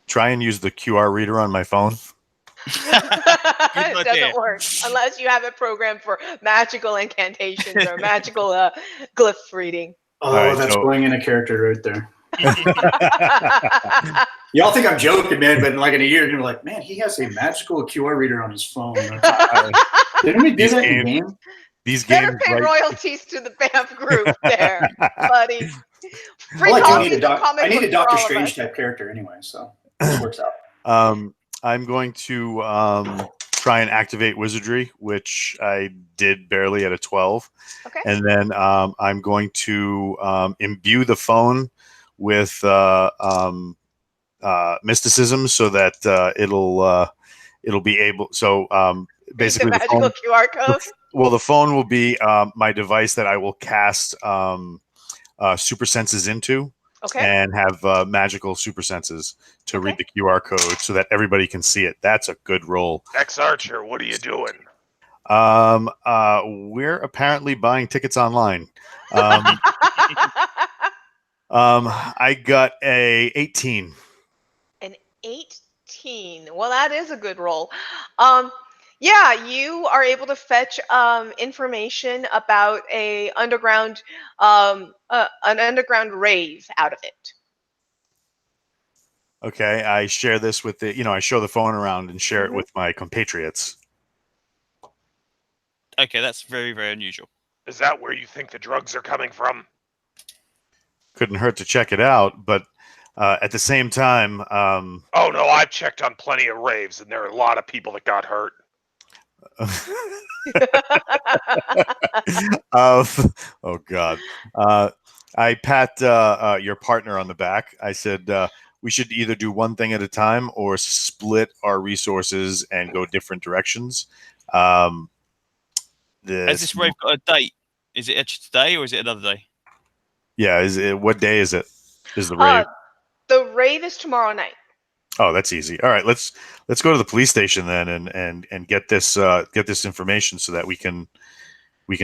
Try and use the QR reader on my phone. It doesn't work unless you have it programmed for magical incantations or magical glyph reading. Oh, right, that's so- going in a character right there. Y'all think I'm joking, man, but like in a year, you're like, man, he has a magical QR reader on his phone. Didn't we do These that in games- game? These Better games, pay right? royalties to the BAMF group there, buddy. Free I copies need of comic a books for Doctor all of Strange us. type character anyway, so this works out. I'm going to try and activate wizardry, which I did barely at a 12. Okay. And then I'm going to imbue the phone with mysticism so that it'll be able. So basically, the magical QR code. the phone will be my device that I will cast super senses into, Okay. and have magical super senses to read the QR code so that everybody can see it. That's a good roll. Ex-Archer, what are you doing? We're apparently buying tickets online. I got a 18. An 18. Well, that is a good roll. Yeah, you are able to fetch information about an underground rave out of it. Okay, I share this with I show the phone around and share it Mhm. with my compatriots. Okay, that's very, very unusual. Is that where you think the drugs are coming from? Couldn't hurt to check it out, but at the same time, Oh no, I've checked on plenty of raves, and there are a lot of people that got hurt. oh God, I pat your partner on the back. I said we should either do one thing at a time or split our resources and go different directions. Has this rave got a date? Is it actually today or is it another day? Yeah, what day is it? Is the rave? The rave is tomorrow night. Oh, that's easy. All right, let's go to the police station then and get this information so that we can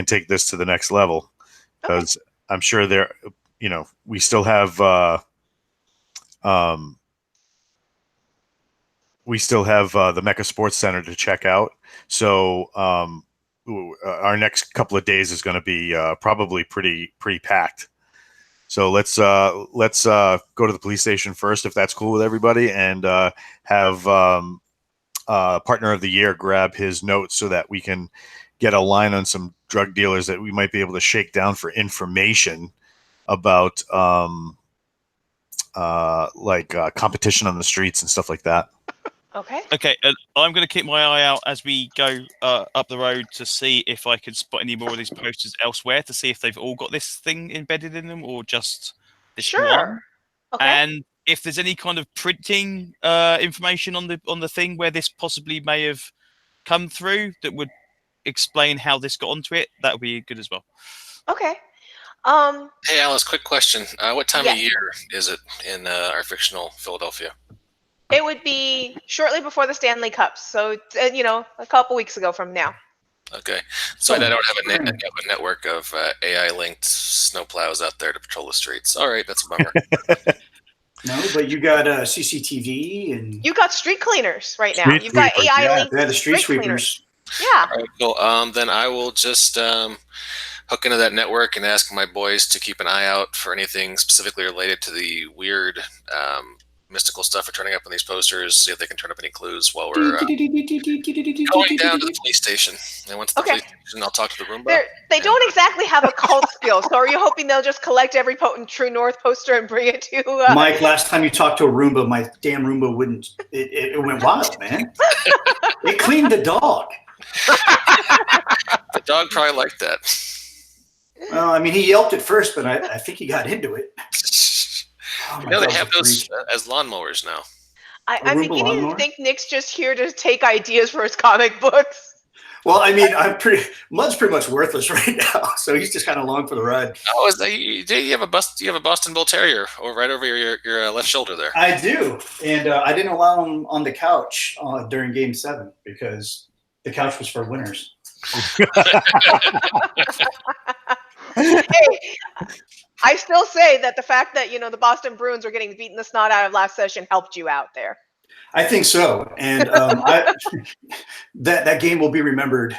take this to the next level, because I'm sure we still have the Mecha Sports Center to check out. So our next couple of days is going to be probably pretty packed. So let's go to the police station first, if that's cool with everybody, and have Partner of the Year grab his notes so that we can get a line on some drug dealers that we might be able to shake down for information about competition on the streets and stuff like that. Okay. Okay, I'm going to keep my eye out as we go up the road to see if I can spot any more of these posters elsewhere, to see if they've all got this thing embedded in them or just this one. Okay. And if there's any kind of printing information on the thing where this possibly may have come through that would explain how this got onto it, that would be good as well. Okay. Hey, Alice, quick question. What time Yes. of year is it in our fictional Philadelphia? It would be shortly before the Stanley Cups, so a couple weeks ago from now. Okay, so I don't have a network of AI-linked snowplows out there to patrol the streets. All right, that's a bummer. No, but you got CCTV and You got street cleaners right now. Street You've got sweepers, AI linked yeah, the street cleaners. sweepers. Yeah. All right, cool. Then I will just hook into that network and ask my boys to keep an eye out for anything specifically related to the weird mystical stuff are turning up on these posters, see if they can turn up any clues while we're going down to the police station. And once the police station, I'll talk to the Roomba. They don't exactly have a cult skill, so are you hoping they'll just collect every potent True North poster and bring it to... Mike, last time you talked to a Roomba, my damn Roomba wouldn't... It went wild, man. It cleaned the dog. The dog probably liked that. Well, I mean, he yelped at first, but I think he got into it. Oh, they have those as lawnmowers now. I'm beginning to think Nick's just here to take ideas for his comic books. Well, I mean, Mud's pretty much worthless right now, so he's just kind of along for the ride. Oh, you have a Boston Bull Terrier right over your left shoulder there. I do, and I didn't allow him on the couch during Game 7 because the couch was for winners. Hey, I still say that the fact that the Boston Bruins were getting beaten the snot out of last session helped you out there. I think so, and that game will be remembered,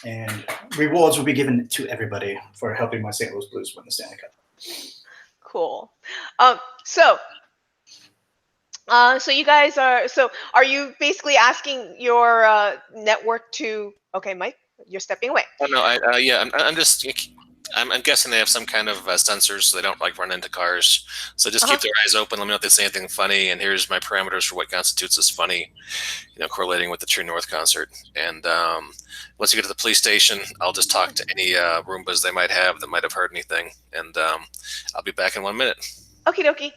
and rewards will be given to everybody for helping my St. Louis Blues win the Stanley Cup. Cool. So you guys are you basically asking your network to? Okay, Mike, you're stepping away. Oh no, I'm guessing they have some kind of sensors so they don't run into cars. So just keep their eyes open. Let me know if they say anything funny. And here's my parameters for what constitutes as funny, correlating with the True North concert. And once you get to the police station, I'll just talk to any Roombas they might have that might have heard anything. And I'll be back in 1 minute. Okie dokie.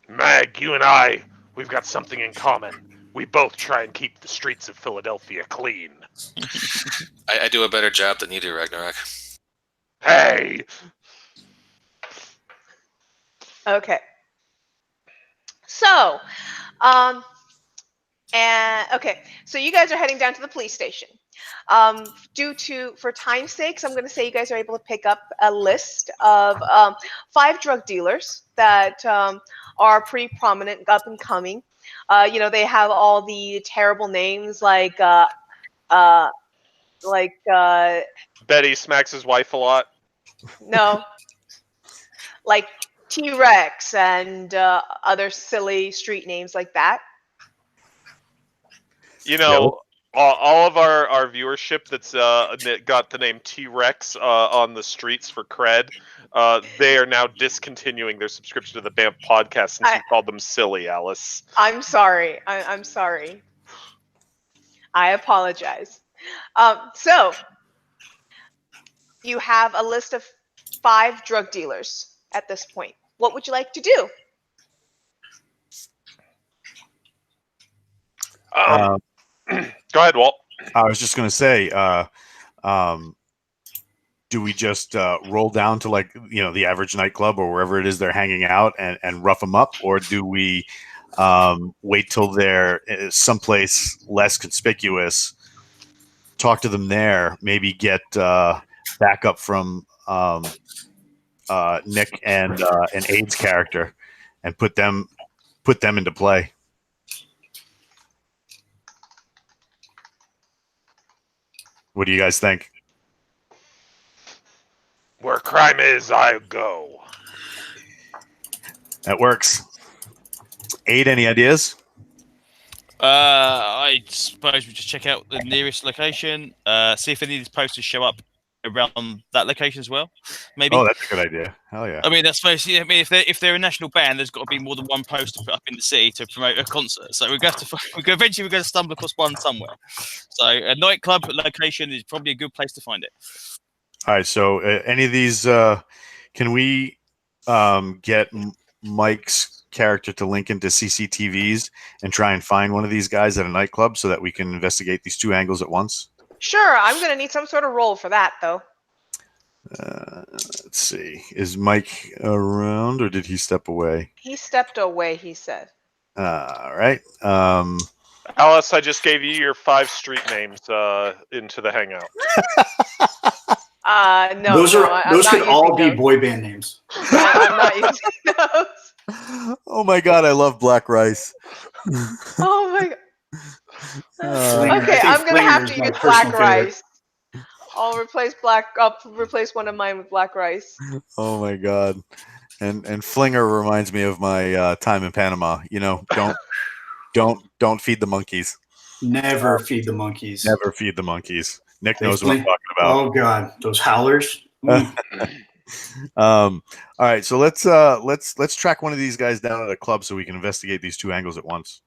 Mag, you and I, we've got something in common. We both try and keep the streets of Philadelphia clean. I do a better job than you do, Ragnorak. Hey! Okay. So, so you guys are heading down to the police station. For time's sakes, I'm going to say you guys are able to pick up a list of 5 drug dealers that are pretty prominent, up and coming. They have all the terrible names like Betty smacks his wife a lot. no, like T-Rex and other silly street names like that. All of our viewership that's got the name T-Rex on the streets for cred, they are now discontinuing their subscription to the BAMP podcast since you called them silly, Alice. I'm sorry. I'm sorry. I apologize. So, you have a list of 5 drug dealers at this point. What would you like to do? Go ahead, Walt. I was just going to say, do we just roll down to the average nightclub or wherever it is they're hanging out and rough them up, or do we wait till they're someplace less conspicuous, talk to them there, maybe get backup from Nick and Ade's character, and put them into play? What do you guys think? Where crime is, I go. That works. Ade, any ideas? I suppose we just check out the nearest location, see if any of these posters show up around that location as well. Maybe. Oh, that's a good idea. Hell yeah. I mean, that's basically. I mean, if they're a national band, there's got to be more than one poster put up in the city to promote a concert. So eventually we're going to stumble across one somewhere. So a nightclub location is probably a good place to find it. All right. So any of these, can we get Mike's character to link into CCTVs and try and find one of these guys at a nightclub so that we can investigate these 2 angles at once? Sure. I'm going to need some sort of roll for that, though. Let's see. Is Mike around, or did he step away? He stepped away, he said. All right. Alice, I just gave you your 5 street names into the hangout. No. Those could all be boy band names. I'm not using those. Oh my God, I love Black Rice. Oh my God. Flinger. Okay, I'm gonna have to Flinger is my use Black personal favorite. Rice. I'll replace one of mine with Black Rice. Oh my God. And Flinger reminds me of my time in Panama. Don't feed the monkeys. Never feed the monkeys. Never feed the monkeys. Nick knows what I'm talking about. Oh God, those howlers. All right, so let's track one of these guys down at a club so we can investigate these 2 angles at once.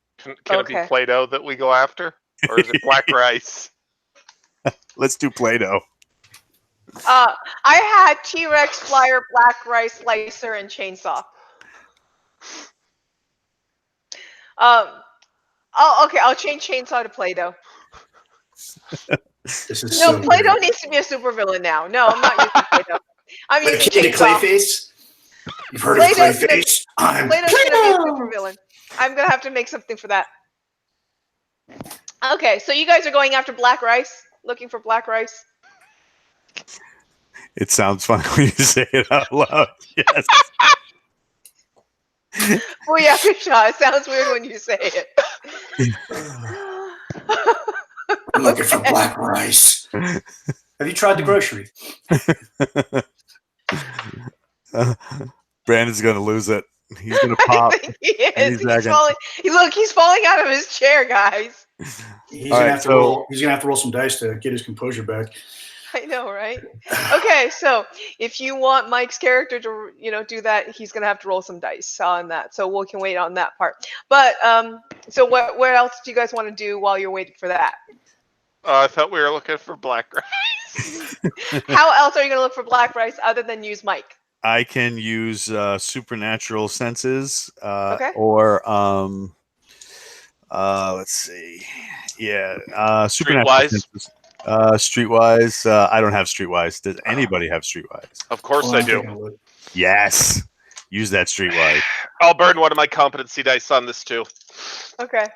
Can it be Play-Doh that we go after? Or is it Black Rice? Let's do Play-Doh. I had T-Rex, Flyer, Black Rice, Slicer, and Chainsaw. Okay, I'll change Chainsaw to Play-Doh. Play-Doh needs to be a supervillain now. No, I'm not using Play-Doh. I'm using Chainsaw. Clayface? You've heard of Clayface? I'm Play-Doh's gonna be a supervillain. I'm gonna have to make something for that. Okay, so you guys are going after Black Rice, looking for Black Rice. It sounds funny when you say it out loud. Yes. Oh yeah, good shot. It sounds weird when you say it. I'm looking for Black Rice. Have you tried the grocery? Brandon's gonna lose it. He's gonna pop. I think he is. He's falling out of his chair, guys. He's gonna have to roll some dice to get his composure back. I know, right? Okay, so if you want Mike's character to, do that, he's gonna have to roll some dice on that. So we can wait on that part. But so what else do you guys want to do while you're waiting for that? I thought we were looking for Black Rice. How else are you gonna look for Black Rice other than use Mike? I can use supernatural senses, Okay. Or let's see, supernatural senses. Streetwise. I don't have Streetwise. Does anybody have Streetwise? Of course I do. Yes. Use that streetwise. I'll burn one of my competency dice on this too. Okay.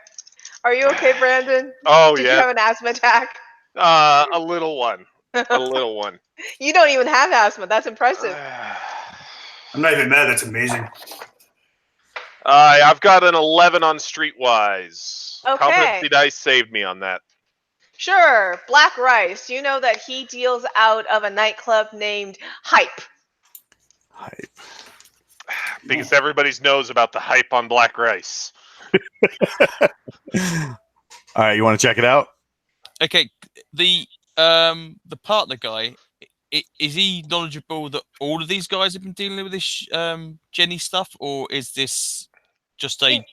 Are you okay, Brandon? Oh Did you yeah, have an asthma attack? a little one. A little one. You don't even have asthma. That's impressive. I'm not even mad. That's amazing. I've got an 11 on streetwise. Okay. Competency dice saved me on that. Sure. Black Rice. You know that he deals out of a nightclub named Hype. Hype. Because everybody knows about the hype on Black Rice. All right, you want to check it out? Okay, the partner guy, is he knowledgeable that all of these guys have been dealing with this Jenny stuff, or is this just a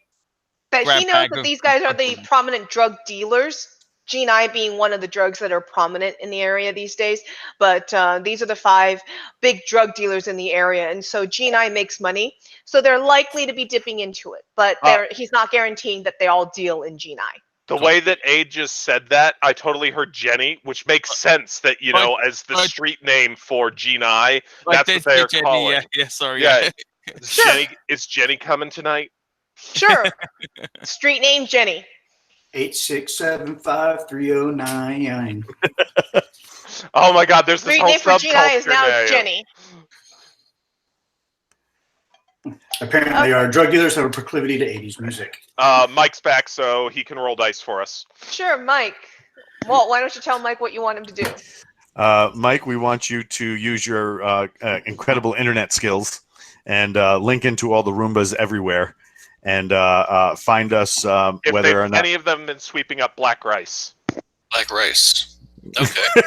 That grab he knows bag that of- these guys are the prominent drug dealers. G9 being one of the drugs that are prominent in the area these days. But these are the 5 big drug dealers in the area. And so G9 makes money. So they're likely to be dipping into it. But he's not guaranteeing that they all deal in G9. The way that Ade just said that, I totally heard Jenny, which makes sense that, you know, as the street name for G9, that's what they're Jenny, calling. Yeah, sorry. Yeah. Sure. Is Jenny coming tonight? Sure. Street name Jenny. 8675309. Oh my God, there's this Street whole name for G9 is now subculture Jenny. Apparently, Okay. our drug dealers have a proclivity to 80s music. Mike's back, so he can roll dice for us. Sure, Mike. Walt, why don't you tell Mike what you want him to do? Mike, we want you to use your incredible internet skills and link into all the Roombas everywhere and find us If whether or not. any of them have been sweeping up Black Rice. Black Rice. Okay.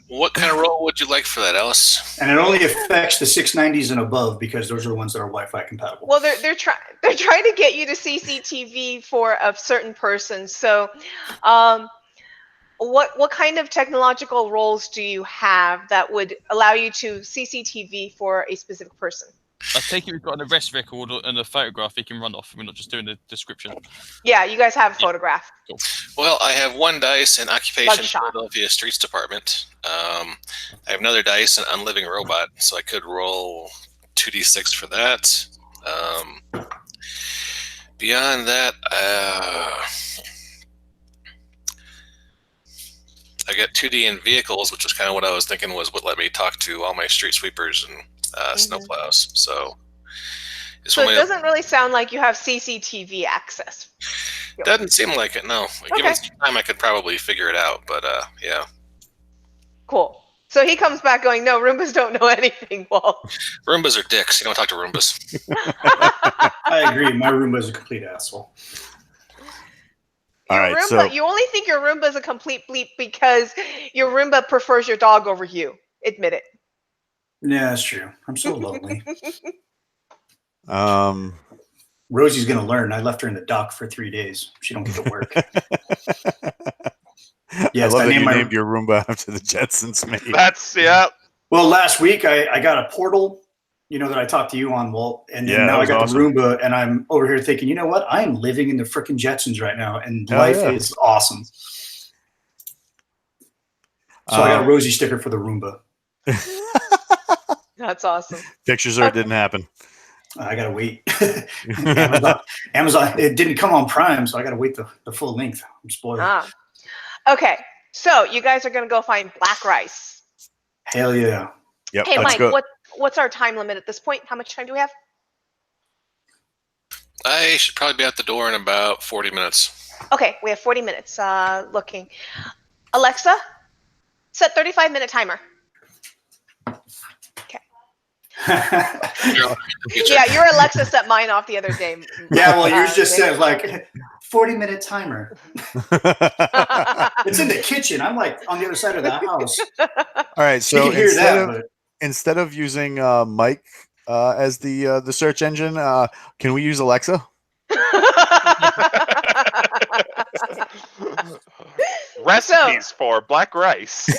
What kind of role would you like for that, Alice? And it only affects the 690s and above because those are the ones that are Wi-Fi compatible. Well, they're trying to get you to CCTV for a certain person. So, what kind of technological roles do you have that would allow you to CCTV for a specific person? I take it we've got an arrest record and a photograph he can run off. We're not just doing the description. Yeah, you guys have a photograph. Well, I have 1 dice in Occupation Bloodshot. Philadelphia Streets Department. I have another dice in Unliving Robot, so I could roll 2d6 for that. Beyond that, I got 2D in vehicles, which was kind of what I was thinking was what let me talk to all my street sweepers and snowplows. So, So it doesn't really sound like you have CCTV access. Doesn't seem like it. No. Given some time, I could probably figure it out. But yeah. Cool. So he comes back going, "No, Roombas don't know anything." Well, Roombas are dicks. You don't talk to Roombas. I agree. My Roomba is a complete asshole. All right, Roomba, so you only think your Roomba is a complete bleep because your Roomba prefers your dog over you. Admit it. Yeah, that's true. I'm so lonely. um, Rosie's gonna learn. I left her in the dock for 3 days. She don't get to work. Yes, I love that named you my- named your Roomba after the Jetsons, mate. That's, yeah. Well, last week I got a portal, that I talked to you on, Walt, and then Yeah, now that I was got awesome. the Roomba, and I'm over here thinking, you know what? I am living in the frickin' Jetsons right now, and Hell life yeah. is awesome. So I got a Rosie sticker for the Roomba. That's awesome. Pictures or it didn't happen. I gotta wait. Amazon, it didn't come on Prime, so I gotta wait the full length. I'm spoiled. Okay, so you guys are gonna go find Black Rice. Hell yeah. Yep, Hey, let's Mike, go. what's our time limit at this point? How much time do we have? I should probably be at the door in about 40 minutes. Okay, we have 40 minutes. Looking. Alexa, set 35-minute timer. Yeah, your Alexa set mine off the other day. Yeah, well, yours just says like 40-minute timer. It's in the kitchen. I'm like on the other side of the house. All right, You so can hear that, but instead of using Mike as the search engine, can we use Alexa? Recipes for Black Rice.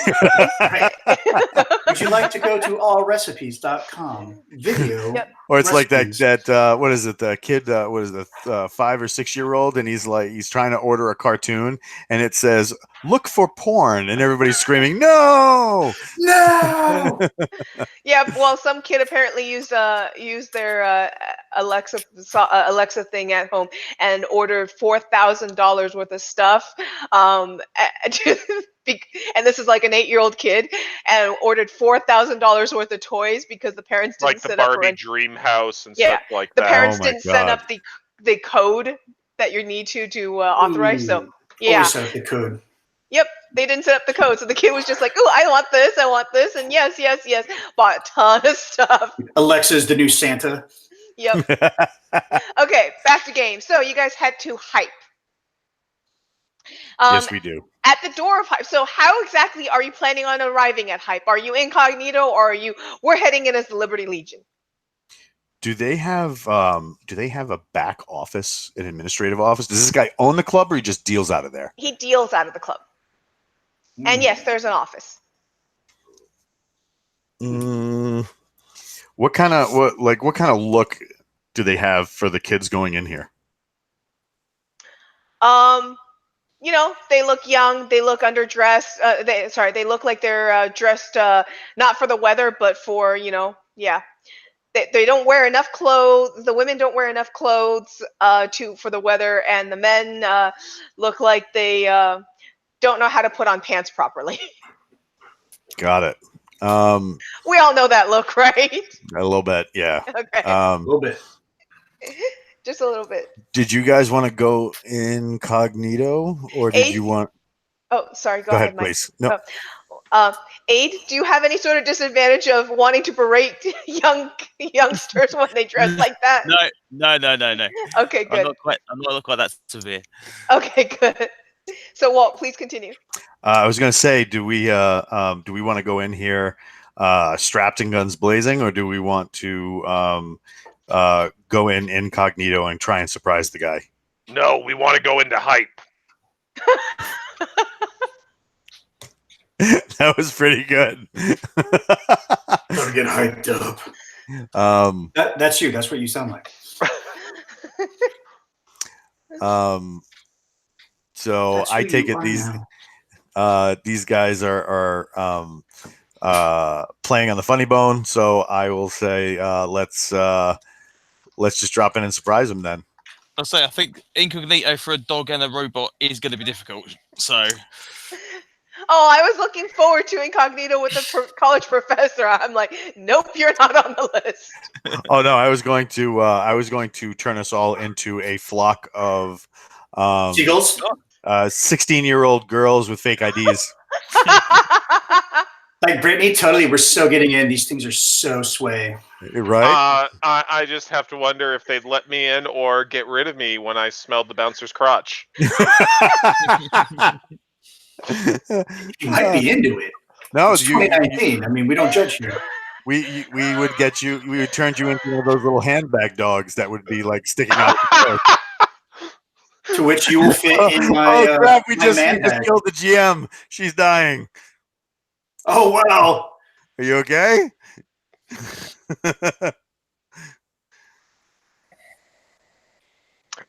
Would you like to go to allrecipes.com? Video. Yep. Or it's recipes. like that. What is it? The kid. What is it? 5 or 6 year old, and he's trying to order a cartoon, and it says "Look for porn," and everybody's screaming "No!" No. Yeah, well, some kid apparently used their Alexa thing at home and ordered $4,000 worth of stuff. And this is like an 8-year-old kid, and ordered $4,000 worth of toys because the parents didn't Like the set up Barbie for Dream House and Yeah, stuff like the that. parents Oh my didn't set God. up the code that you need to authorize. So yeah, Always set up the code. yep, they didn't set up the code, so the kid was just like, "Oh, I want this," and yes, bought a ton of stuff. Alexa's the new Santa. Yep. Okay, back to game. So you guys head to Hype. Yes, we do. At the door of Hype. So how exactly are you planning on arriving at Hype? Are you incognito, or are you? We're heading in as the Liberty Legion. Do they have a back office, an administrative office? Does this guy own the club, or he just deals out of there? He deals out of the club. And yes, there's an office. What kind of look do they have for the kids going in here? You know, they look young. They look underdressed. They look like they're dressed not for the weather, but for yeah. They don't wear enough clothes. The women don't wear enough clothes for the weather, and the men look like they don't know how to put on pants properly. Got it. We all know that look, right? A little bit, yeah. Okay, A little bit. just a little bit. Did you guys want to go incognito, or did Ace? you want? Oh, sorry. Go Go ahead, ahead, Mike. please. No. Ade, do you have any sort of disadvantage of wanting to berate youngsters when they dress like that? No. Okay, good. I'm not quite that severe. Okay, good. So, Walt, please continue. I was going to say, do we want to go in here strapped and guns blazing, or do we want to go in incognito and try and surprise the guy? No, we want to go into Hype. That was pretty good. Gotta get hyped up. That's you. That's what you sound like. So That's I who take you it are these guys are playing on the funny bone. So I will say let's just drop in and surprise them then. I'll say I think incognito for a dog and a robot is going to be difficult. So. Oh, I was looking forward to incognito with the college professor. I'm like, nope, you're not on the list. Oh no, I was going to turn us all into a flock of Seagulls? 16-year-old girls with fake IDs. Like Brittany, totally. We're so getting in. These things are so sway. Right? I just have to wonder if they'd let me in or get rid of me when I smelled the bouncer's crotch. You might be into it. No, It's 2019. I mean, we don't judge here. we would get you. We would turn you into one of those little handbag dogs that would be like sticking out. To which you will fit in my. Oh crap! We my just man bag. killed the GM. She's dying. Oh wow! Are you okay?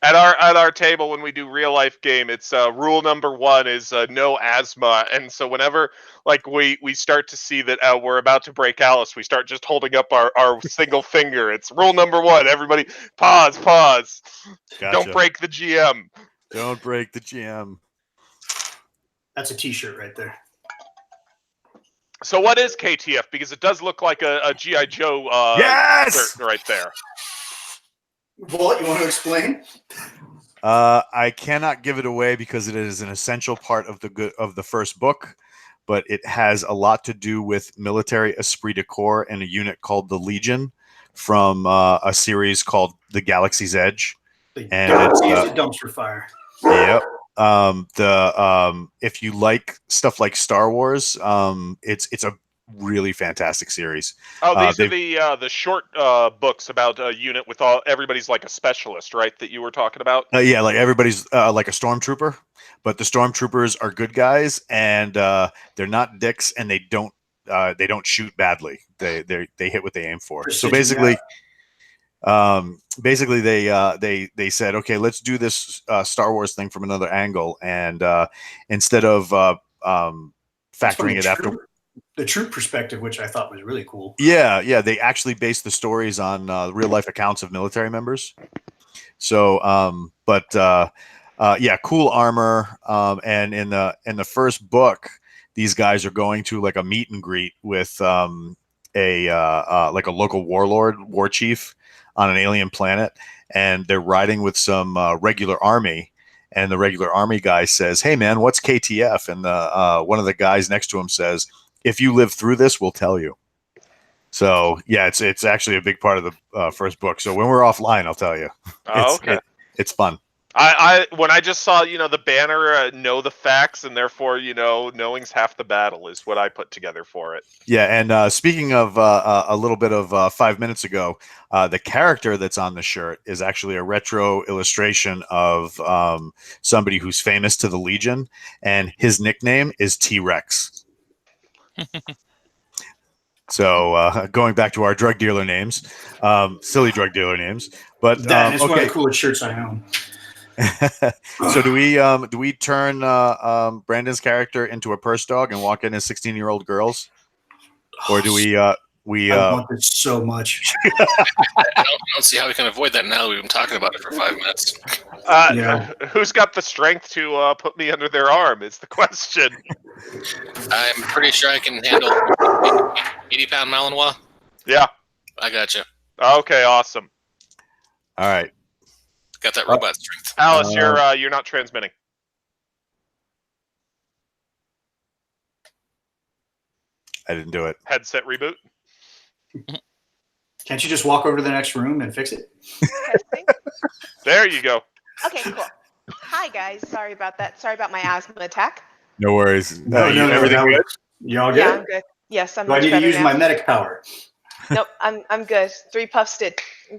At our table when we do real life game, it's rule number 1 is no asthma, and so whenever like we start to see that we're about to break Alice, we start just holding up our single finger. It's rule number 1. Everybody pause. Gotcha. Don't break the GM. Don't break the GM. That's a T-shirt right there. So what is KTF? Because it does look like a G.I. Joe Yes! shirt right there. Walt, you want to explain? I cannot give it away because it is an essential part of the first book, but it has a lot to do with military esprit de corps and a unit called the Legion from a series called The Galaxy's Edge. And it's a dumpster fire. Yep. If you like stuff like Star Wars, it's a really fantastic series. Oh, these are the short books about a unit with everybody's like a specialist, right? That you were talking about. Yeah, like everybody's like a stormtrooper, but the stormtroopers are good guys, and they're not dicks, and they don't they don't shoot badly. They hit what they aim for. So Precision, basically they said, okay, let's do this Star Wars thing from another angle, and instead of factoring it after the troop perspective, which I thought was really cool. Yeah, they actually based the stories on real life accounts of military members. So, yeah, cool armor. And in the first book, these guys are going to like a meet and greet with like a local war chief on an alien planet, and they're riding with some regular army. And the regular army guy says, "Hey man, what's KTF?" And one of the guys next to him says, "If you live through this, we'll tell you." So yeah, it's actually a big part of the first book. So when we're offline, I'll tell you. Okay. It's fun. I when I just saw the banner, know the facts, and therefore knowing's half the battle is what I put together for it. Yeah, and speaking of a little bit of 5 minutes ago, the character that's on the shirt is actually a retro illustration of somebody who's famous to the Legion, and his nickname is T-Rex. So going back to our drug dealer names, silly drug dealer names, but that is one of the coolest shirts I own. So do we turn Brandon's character into a purse dog and walk in as 16-year-old girls, or do we I want this so much. I don't see how we can avoid that now. We've been talking about it for 5 minutes. Who's got the strength to put me under their arm is the question. I'm pretty sure I can handle 80-pound Malinois. Yeah, I got you. Okay, awesome. All right. Got that robot strength. Alice, you're not transmitting. I didn't do it. Headset reboot. Can't you just walk over to the next room and fix it? Testing. There you go. Okay, cool. Hi guys, sorry about that. Sorry about my asthma attack. No worries. Everything good? You all good? Yeah, I'm good. Yes, I'm Do I much need to better use now. my medic power? Nope, I'm good. 3 puffs did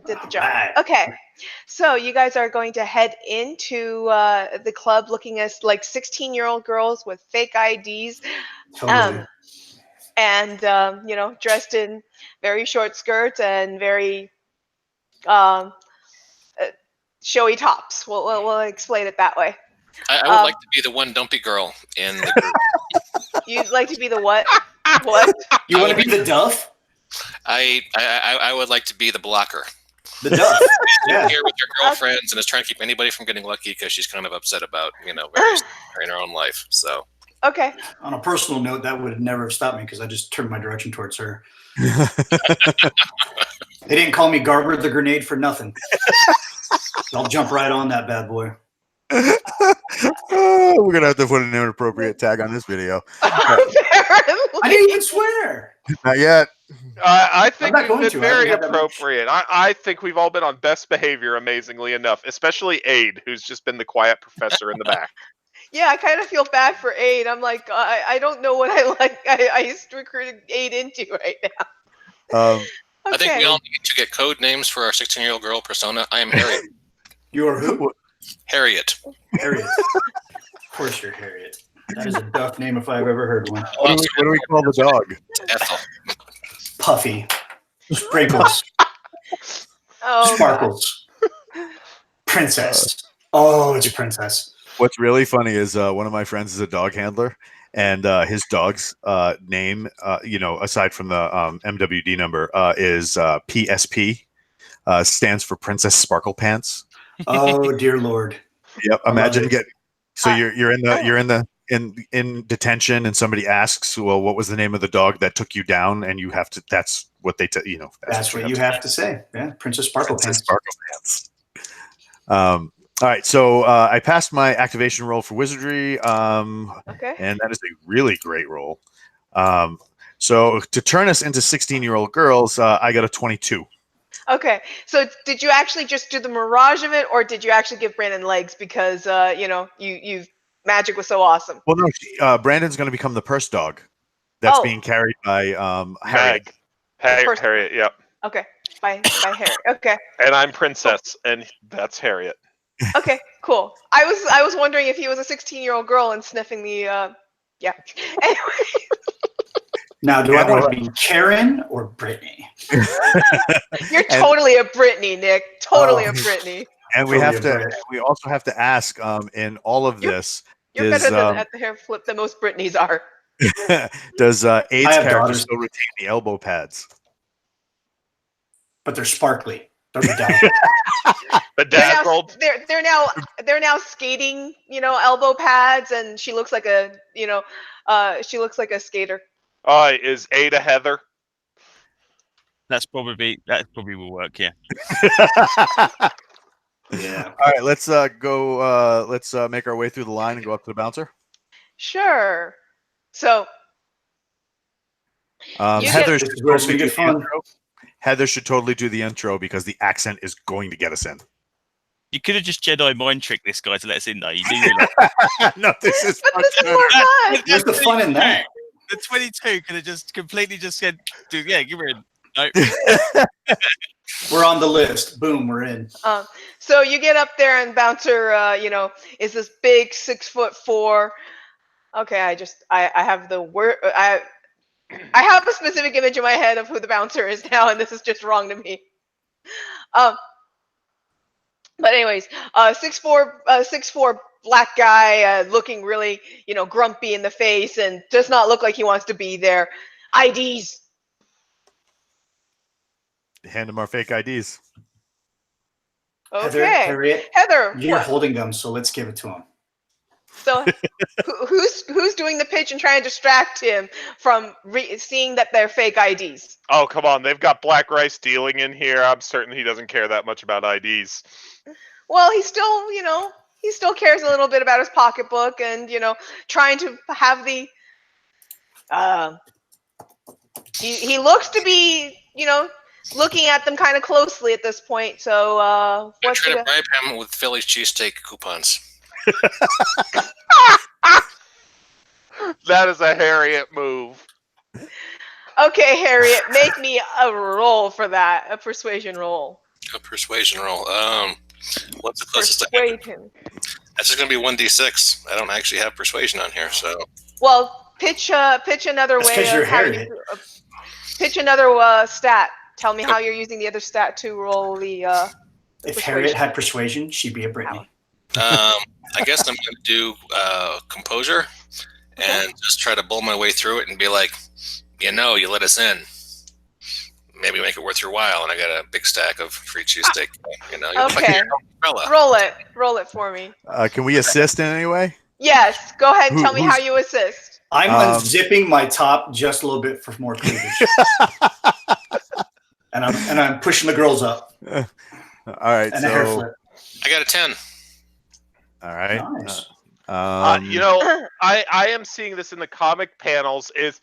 the job. Right. Okay, so you guys are going to head into the club looking as like 16-year-old girls with fake IDs, Totally. and dressed in very short skirts and very showy tops. We'll explain it that way. I would like to be the one dumpy girl in the group. You'd like to be the what? What? You want to be the Duff? I would like to be the blocker. The Duff. Yeah. Here with your girlfriends and is trying to keep anybody from getting lucky because she's kind of upset about various in her own life. So Okay. On a personal note, that would never have stopped me because I just turned my direction towards her. They didn't call me Garber the Grenade for nothing. I'll jump right on that bad boy. We're gonna have to put an inappropriate tag on this video. I didn't even swear. Not yet. I think I'm not we've going been to. I very don't have that much. appropriate. I think we've all been on best behavior, amazingly enough, especially Ade, who's just been the quiet professor in the back. Yeah, I kind of feel bad for Ade. I'm like, I don't know what I recruited Ade into right now. I think we all need to get code names for our 16-year-old girl persona. I am Harriet. You are who? Harriet. Harriet. Of course you're Harriet. That is a Duff name if I've ever heard one. What do we call the dog? Ethel. Puffy. Sprinkles. Oh, Sparkles. Princess. Oh, it's a princess. What's really funny is one of my friends is a dog handler, and his dog's name, aside from the MWD number, is PSP. Stands for Princess Sparkle Pants. Oh dear Lord. Yep. Imagine it. you're in detention, and somebody asks, "Well, what was the name of the dog that took you down?" And you have to. That's what they tell That's what you have to say. Yeah, Princess Sparkle Princess Pants. Sparkle Pants. All right, so I passed my activation roll for wizardry, okay. and that is a really great roll. So to turn us into 16-year-old girls, I got a 22. Okay. So did you actually just do the mirage of it, or did you actually give Brandon legs because you magic was so awesome? Well, no, Brandon's going to become the purse dog that's being carried by Harriet. Harriet, yep. Okay. By Harriet. Okay. And I'm Princess, and that's Harriet. Okay, cool. I was wondering if he was a 16-year-old girl and sniffing the yeah. Anyway. Now, do I And want to be Karen or Brittany? You're And- totally a Brittany, Nick. Totally Oh. a Brittany. And we Totally have to. Brit. We also have to ask. In all of this, You're does better than at the hair flip than most Brittany's are. does Ade's have character daughters. still retain the elbow pads? But they're sparkly. They're bedazzled. Bedazzled. They're now skating, elbow pads, and she looks like a skater. Is Ada Heather? That probably will work. Yeah. Yeah. All right, let's go. Let's make our way through the line and go up to the bouncer. Sure. So You Heather get- should This is where it's totally gonna do get the fun. intro. Heather should totally do the intro because the accent is going to get us in. You could have just Jedi mind tricked this guy to let us in, though. You do realize No, this is but much this is better. more fun. Where's the fun in that? the 22 could have just completely just said, "Dude, yeah, give her in." No. We're on the list. Boom, we're in. So you get up there, and bouncer, is this big 6'4". Okay, I have the word. I have a specific image in my head of who the bouncer is now, and this is just wrong to me. But anyways, 6'4" black guy, looking really, grumpy in the face, and does not look like he wants to be there. IDs. Hand them our fake IDs. Okay, Harriet, Heather. you're what? holding them, so let's give it to him. So who's doing the pitch and trying to distract him from seeing that they're fake IDs? Oh, come on. They've got Black Rice dealing in here. I'm certain he doesn't care that much about IDs. Well, he still, he still cares a little bit about his pocketbook and, trying to have the. He looks to be, looking at them kind of closely at this point. So I'm what's trying to the? bribe him with Philly's cheesesteak coupons. That is a Harriet move. Okay, Harriet, make me a roll for that, a persuasion roll. A persuasion roll. What's the closest I Persuade can? him. That's just going to be 1d6. I don't actually have persuasion on here, so. Well, pitch another That's way 'cause you're of how Harriet. you pitch another stat. Tell me how you're using the other stat to roll the. If Persuasion. Harriet had persuasion, she'd be a Brittany. I guess I'm going to do composure and just try to bull my way through it and be like, you let us in. Maybe make it worth your while. And I got a big stack of free cheesesteak. You look like Okay. you're an umbrella. Roll it for me. Can we assist in any way? Yes, go ahead and Who- tell me how you assist. I'm Um, unzipping my top just a little bit for more cleavage. and I'm pushing the girls up. All right, And a hair so flip. I got a 10. all right. Nice. I am seeing this in the comic panels. Is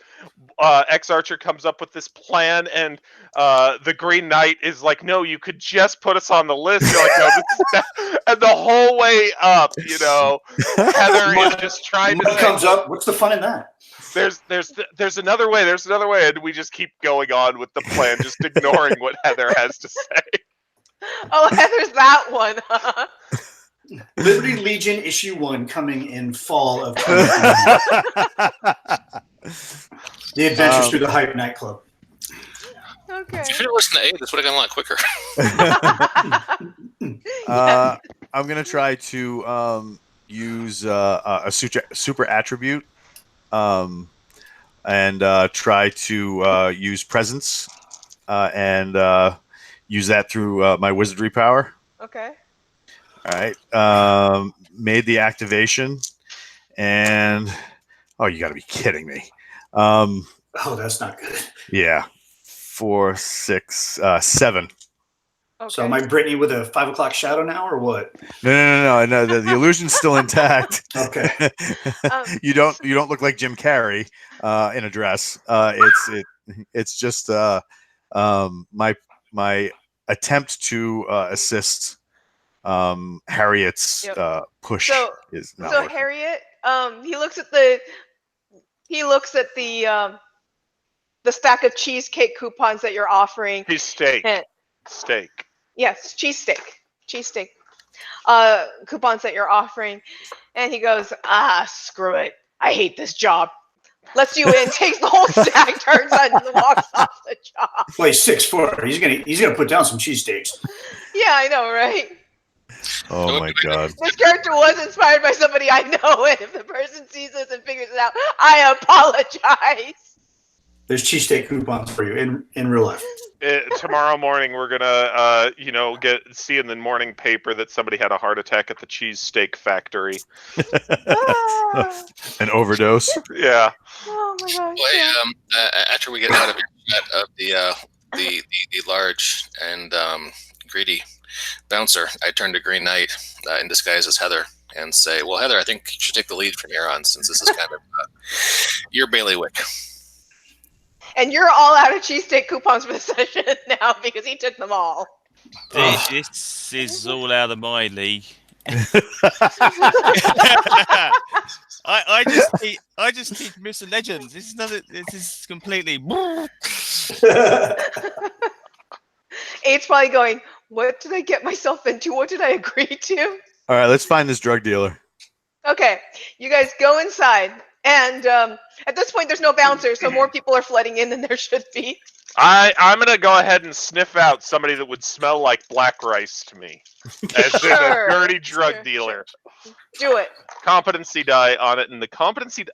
X Archer comes up with this plan, and the Green Knight is like, "No, you could just put us on the list." You're like, "No, this is that." And the whole way up, Heather is just trying to What say, comes up? What's the fun in that? There's another way. There's another way, and we just keep going on with the plan, just ignoring what Heather has to say. Oh, Heather's that one. Huh? Liberty Legion issue 1 coming in fall of 2021. The Adventures Through the Hype nightclub. Okay. If you didn't listen to A, this would have gone a lot quicker. I'm gonna try to use a super attribute, and try to use presence, and use that through my wizardry power. Okay. All right. Made the activation, and you got to be kidding me. Oh, that's not good. Yeah, 4, 6, 7. Okay. So am I Brittany with a 5 o'clock shadow now, or what? No. The illusion's still intact. Okay. You don't look like Jim Carrey in a dress. It's just my attempt to assist Harriet's push So- is not So working. Harriet, he looks at the stack of cheesecake coupons that you're offering. Steak. Eh. Steak. Yes, cheesesteak coupons that you're offering, and he goes, screw it, I hate this job. lets you in, takes the whole stack, turns on, and walks off the job. Well, he's 6'4". He's gonna put down some cheesesteaks. Yeah, I know, right? Oh my god. This character was inspired by somebody I know, and if the person sees this and figures it out, I apologize. There's cheesesteak coupons for you in real life. Tomorrow morning, we're gonna, see in the morning paper that somebody had a heart attack at the cheesesteak factory. An overdose. Yeah. Oh my gosh. Well, after we get out of the large and greedy bouncer, I turn to Green Knight in disguise as Heather and say, "Well, Heather, I think you should take the lead from here on, since this is kind of your bailiwick." And you're all out of cheesesteak coupons for the session now because he took them all. This is all out of my league. I just keep missing legends. This is completely. Ade's probably going, what did I get myself into? What did I agree to? All right, let's find this drug dealer. Okay, you guys go inside. And at this point, there's no bouncer, so more people are flooding in than there should be. I'm gonna go ahead and sniff out somebody that would smell like black rice to me, as in a dirty drug dealer. Do it. Competency die on it, and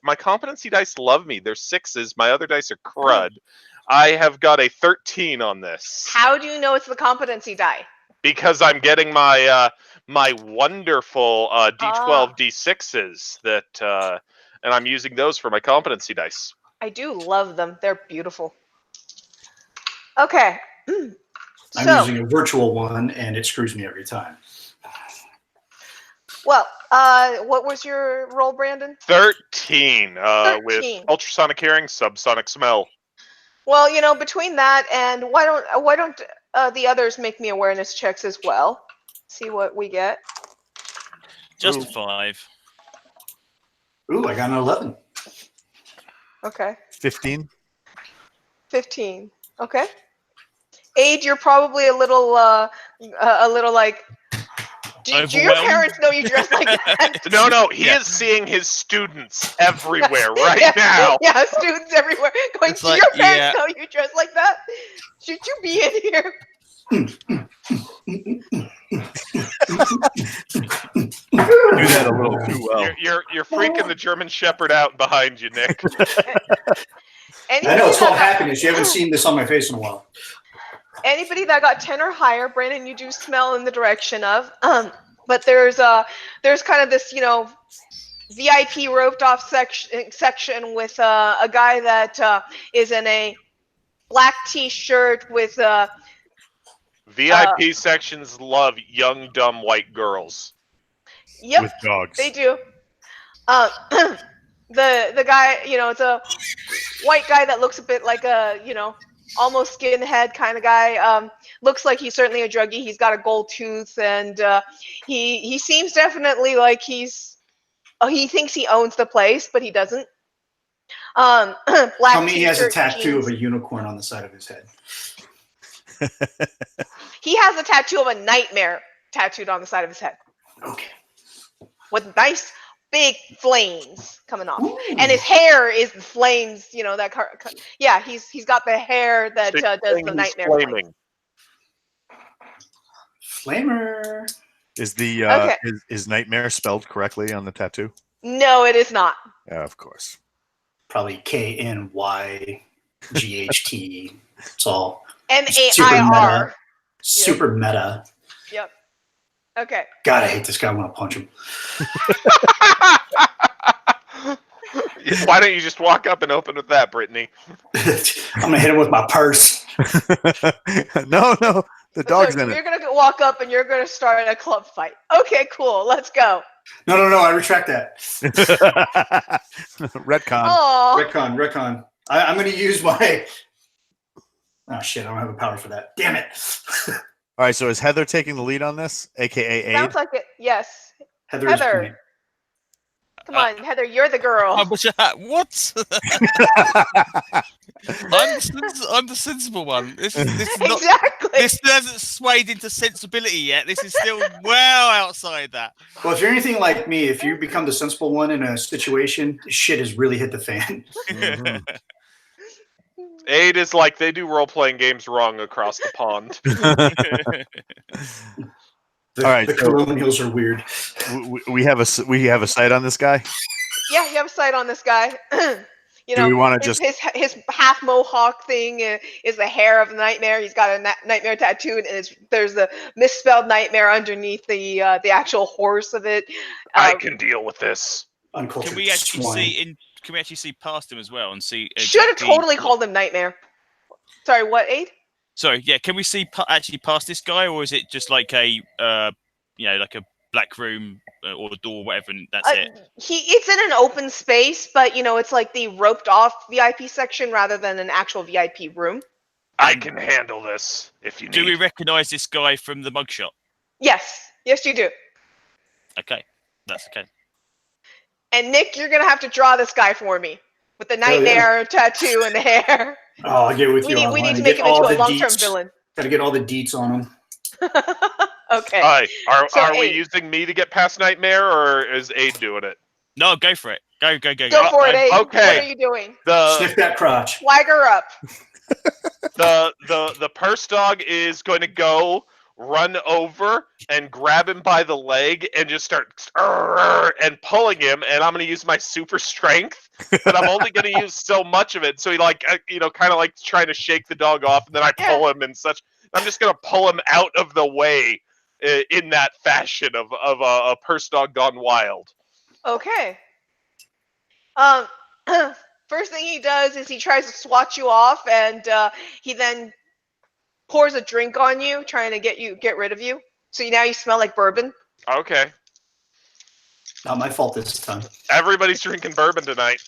my competency dice love me. They're 6s. My other dice are crud. I have got a 13 on this. How do you know it's the competency die? Because I'm getting my my wonderful D12 D6s that. And I'm using those for my competency dice. I do love them. They're beautiful. Okay. I'm using a virtual one, and it screws me every time. Well, what was your roll, Brandon? 13. 13. With ultrasonic hearing, subsonic smell. Well, between that and why don't the others make me awareness checks as well? See what we get. Just a 5. Ooh, I got an 11. Okay. 15. 15. Okay. Ade, you're probably a little like. Do your parents know you dress like that? No, he is seeing his students everywhere right now. Yeah, students everywhere. Going, do your parents know you dress like that? Should you be in here? Do that a little too well. You're freaking the German Shepherd out behind you, Nick. I know, it's called happiness. You haven't seen this on my face in a while. Anybody that got 10 or higher, Brandon, you do smell in the direction of. But there's kind of this, VIP roped off section with a guy that is in a black T-shirt with VIP sections love young, dumb white girls. Yep, with dogs. They do. The guy, it's a white guy that looks a bit like a, almost skinhead kind of guy. Looks like he's certainly a druggie. He's got a gold tooth, and he seems definitely like he thinks he owns the place, but he doesn't. Black Tell me he has a tattoo jeans. of a unicorn on the side of his head. He has a tattoo of a nightmare tattooed on the side of his head. Okay. With nice big flames coming off. Ooh. And his hair is the flames, yeah, he's got the hair that does the nightmare flaming. Flamer. Is the is nightmare spelled correctly on the tattoo? No, it is not. Yeah, of course. Probably KNYGHT. It's all MAIR. Super meta. Yep. Okay. God, I hate this guy. I want to punch him. Why don't you just walk up and open with that, Brittany? I'm going to hit him with my purse. No, the dog's in it. You're going to walk up and you're going to start a club fight. Okay, cool. Let's go. No, I retract that. Retcon. Aww. Retcon. I'm going to use my... Oh, shit. I don't have a power for that. Damn it. All right, so is Heather taking the lead on this, a.k.a. Ade? Sounds like it. Yes. Heather. Come on, Heather, you're the girl. What? I'm the sensible one. This is not. Exactly. This hasn't swayed into sensibility yet. This is still well outside that. Well, if you're anything like me, if you become the sensible one in a situation, shit has really hit the fan. Mhm. Ade is like they do role-playing games wrong across the pond. The, All right, the so- colonials are weird. we have a sight on this guy. Yeah, you have a sight on this guy. You Do know, we want to his, just? his half mohawk thing is the hair of the nightmare. He's got a nightmare tattooed, and there's the misspelled nightmare underneath the actual horse of it. I can deal with this. Uncultured Can we actually swine. Can we actually see past him as well and see? Should have exactly totally called him Nightmare. Sorry, what, Ade? Sorry, yeah. Can we see actually past this guy, or is it just like a like a black room or a door, whatever, and that's it? It's in an open space, but it's like the roped off VIP section rather than an actual VIP room. I can handle this if you need. Do we recognise this guy from the mugshot? Yes, you do. Okay, that's okay. And Nick, you're gonna have to draw this guy for me with the nightmare tattoo and the hair. Oh, I'll get with We you. need to make him into a long-term deets. villain. Gotta get all the deets on him. Okay. Hi. So, Are we Ade. using me to get past Nightmare, or is Ade doing it? No, go for it. Go. Go for it, Ade. okay. What are you doing? Sniff that crotch. Flag her up. The purse dog is going to go run over and grab him by the leg and just start and pulling him, and I'm going to use my super strength, but I'm only going to use so much of it. So he kind of like trying to shake the dog off, and then I pull him and such. I'm just going to pull him out of the way in that fashion of a purse dog gone wild. Okay. First thing he does is he tries to swat you off, and he then pours a drink on you, trying to get rid of you. So now you smell like bourbon. Okay. Not my fault this time. Everybody's drinking bourbon tonight.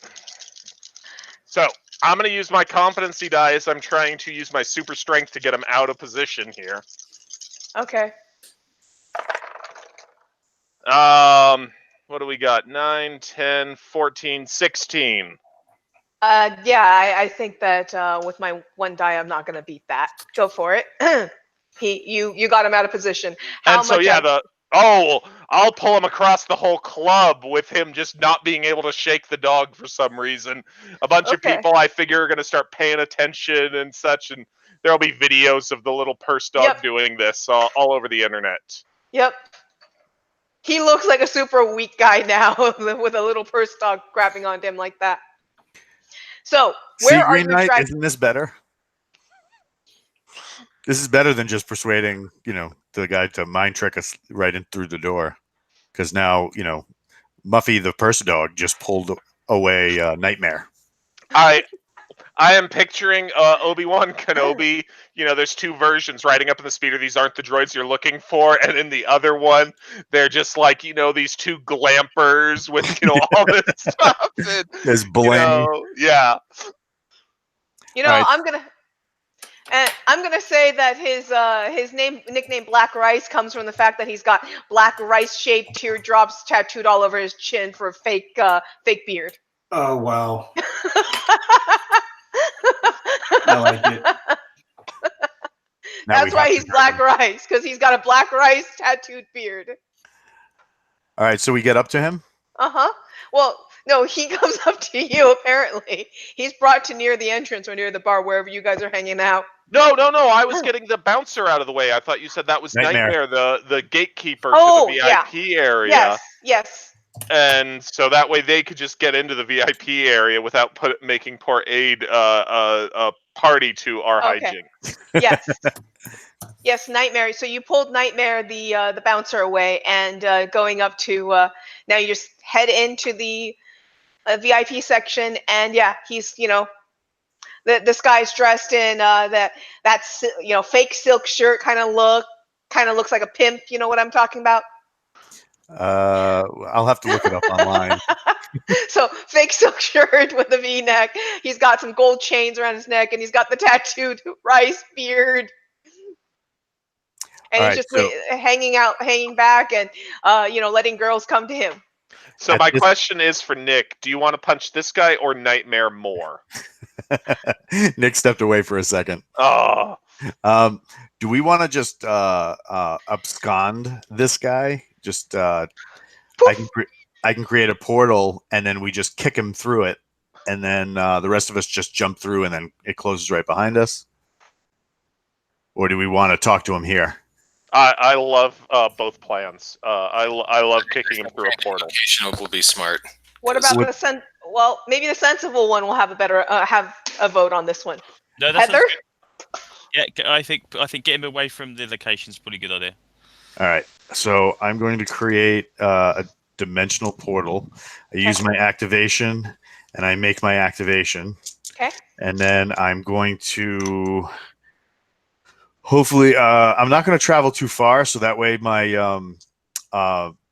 So I'm going to use my competency die as I'm trying to use my super strength to get him out of position here. Okay. What do we got? 9, 10, 14, 16. Yeah, I think that with my one die, I'm not gonna beat that. Go for it. You got him out of position. I'll pull him across the whole club with him just not being able to shake the dog for some reason. A bunch of people I figure are going to start paying attention and such, and there'll be videos of the little purse dog doing this all over the internet. Yep. He looks like a super weak guy now with a little purse dog grabbing onto him like that. So, where are Green you Knight, isn't this better? This is better than just persuading, the guy to mind trick us right in through the door. Because now, Muffy the purse dog just pulled away Nightmare. I am picturing Obi-Wan Kenobi. There's two versions riding up in the speeder. These aren't the droids you're looking for. And in the other one, they're just like, these two glampers with, all this stuff. And, There's bling. Yeah. Right. I'm gonna say that his nickname Black Rice comes from the fact that he's got black rice-shaped teardrops tattooed all over his chin for a fake beard. Oh, wow. I like it. That's why he's Black Rice, because he's got a Black Rice tattooed beard. All right, so we get up to him? Uh-huh. Well, no, he comes up to you, apparently. He's brought to near the entrance or near the bar, wherever you guys are hanging out. No. I was getting the bouncer out of the way. I thought you said that was Nightmare the gatekeeper to the VIP area. Yes. And so that way they could just get into the VIP area without making poor Ade a party to our hijinks. Yes. Yes, Nightmare. So you pulled Nightmare, the bouncer, away, and going up to now you just head into the VIP section, and he's this guy's dressed in that fake silk shirt kind of looks like a pimp. You know what I'm talking about? I'll have to look it up online. So fake silk shirt with a V-neck. He's got some gold chains around his neck, and he's got the tattooed rice beard. And he's just hanging back and letting girls come to him. So At my this- question is for Nick: do you want to punch this guy or Nightmare more? Nick stepped away for a second. Oh, Do we want to just abscond this guy? Just I can create a portal, and then we just kick him through it, and then the rest of us just jump through, and then it closes right behind us. Or do we want to talk to him here? I love both plans. I love kicking him through a portal. Location will be smart. What about Would- the Well, maybe the sensible one will have a better have a vote on this one. No, that's Heather? yeah. I think getting away from the location is probably a good idea. All right. So I'm going to create a dimensional portal. I use my activation, and I make my activation. Okay. And then I'm going to hopefully I'm not going to travel too far, so that way my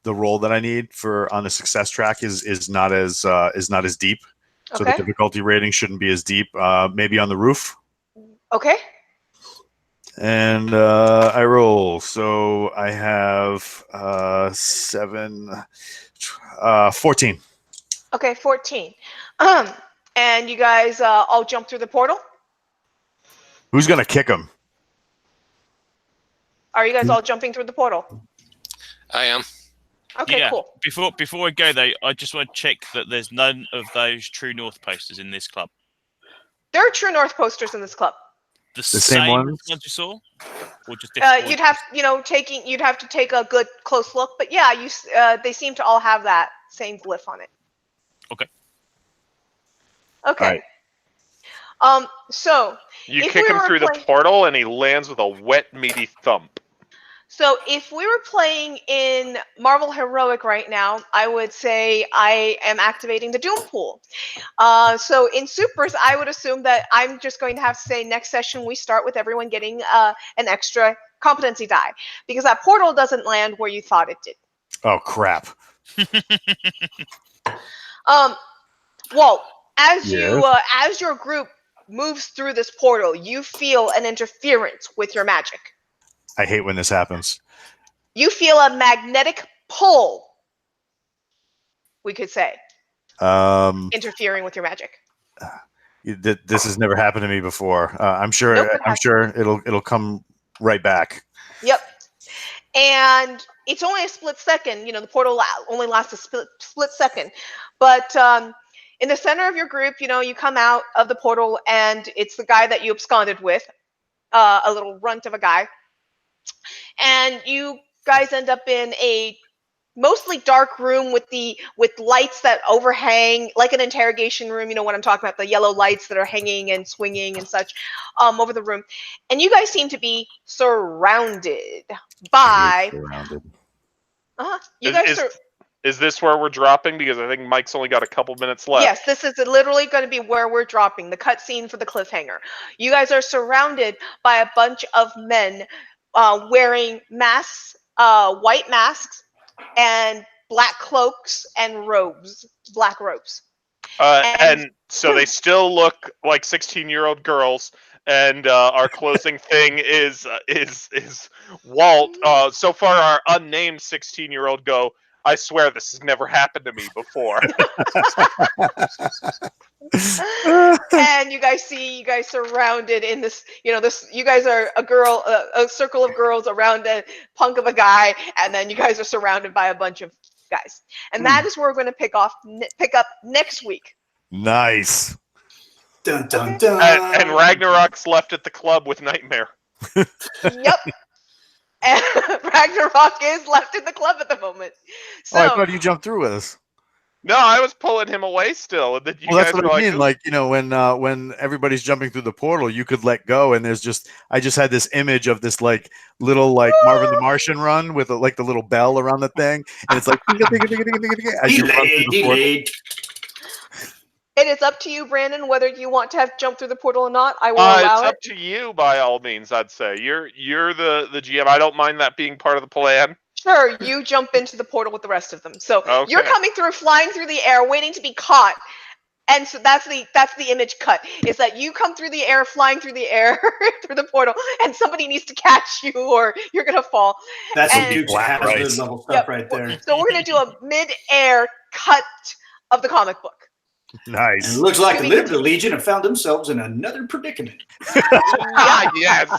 the roll that I need for on the success track is not as deep. So the Okay. difficulty rating shouldn't be as deep. Maybe on the roof. Okay. And I roll. So I have 14. Okay, 14. And you guys all jump through the portal? Who's gonna kick him? Are you guys all jumping through the portal? I am. Okay, Yeah. cool. Before we go though, I just want to check that there's none of those True North posters in this club. There are True North posters in this club. The same same ones? ones you saw, or just different You'd ones? have you'd have to take a good close look, but yeah, they seem to all have that same glyph on it. Okay. Okay. So You If kick we him were through the playing- portal, and he lands with a wet, meaty thump. if we were playing in Marvel Heroic right now, I would say I am activating the Doom pool. So in Supers, I would assume that I'm just going to have to say next session we start with everyone getting an extra competency die, because that portal doesn't land where you thought it did. Oh crap! Walt, as Yes? as your group moves through this portal, you feel an interference with your magic. I hate when this happens. You feel a magnetic pull, we could say, interfering with your magic. This has never happened to me before. I'm sure. Nope, it I'm sure it'll come right back. Yep. And it's only a split second. The portal only lasts a split second. But in the center of your group, you come out of the portal, and it's the guy that you absconded with, a little runt of a guy. And you guys end up in a mostly dark room with lights that overhang, like an interrogation room. You know what I'm talking about, the yellow lights that are hanging and swinging and such over the room. And you guys seem to be surrounded by Surrounded. you guys Is this where we're dropping? Because I think Mike's only got a couple minutes left. Yes, this is literally going to be where we're dropping the cutscene for the cliffhanger. You guys are surrounded by a bunch of men wearing masks, white masks, and black cloaks and robes, black robes. And so they still look like 16-year-old girls. And our closing thing is Walt. So far, our unnamed 16-year-old go, I swear this has never happened to me before. And you guys surrounded in this, you guys are a circle of girls around a punk of a guy, and then you guys are surrounded by a bunch of guys. And that is where we're going to pick up next week. Nice. Dun dun dun. And Ragnarok's left at the club with Nightmare. Yep. And Ragnarok is left in the club at the moment. So, Oh, I thought you jumped through with us. No, I was pulling him away still. And then you Well, that's guys what were I mean. "Ooh." Like, when everybody's jumping through the portal, you could let go, and I just had this image of this little Marvin the Martian run with the little bell around the thing, and it's like as you run through the portal. Delayed. it is up to you, Brandon, whether you want to have jumped through the portal or not. I will It's allow up it. to you by all means, I'd say. You're the GM. I don't mind that being part of the plan. Sure, you jump into the portal with the rest of them. So Okay. you're coming through, flying through the air, waiting to be caught And so that's the image cut, is that you come through the air, flying through the air through the portal, and somebody needs to catch you or you're gonna fall. That's some And- Dukes of Black Hazzard rice. level stuff Yep. right there. So we're gonna do a mid-air cut of the comic book. And Nice. it looks like the Liberty Legion have found themselves in another predicament. Ah, yes.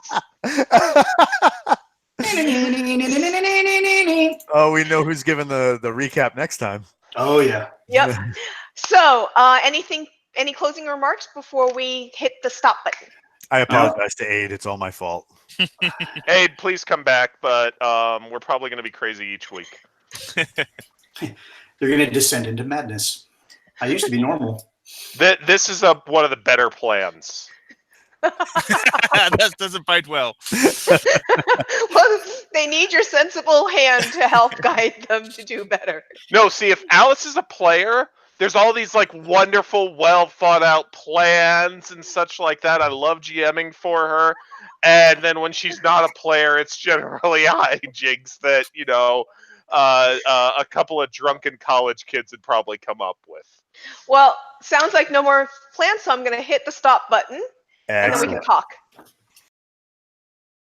Oh, we know who's giving the recap next time. Oh yeah. Yep. So, any closing remarks before we hit the stop button? I apologize to Ade. It's all my fault. Hey, please come back, but we're probably going to be crazy each week. They're going to descend into madness. I used to be normal. This is one of the better plans. That doesn't bode well. Well, they need your sensible hand to help guide them to do better. No, see, if Alice is a player, there's all these like wonderful, well thought out plans and such like that. I love GMing for her. And then when she's not a player, it's generally hijinks that, you know, a couple of drunken college kids would probably come up with. Well, sounds like no more plans, so I'm going to hit the stop button, and then we can Excellent. talk.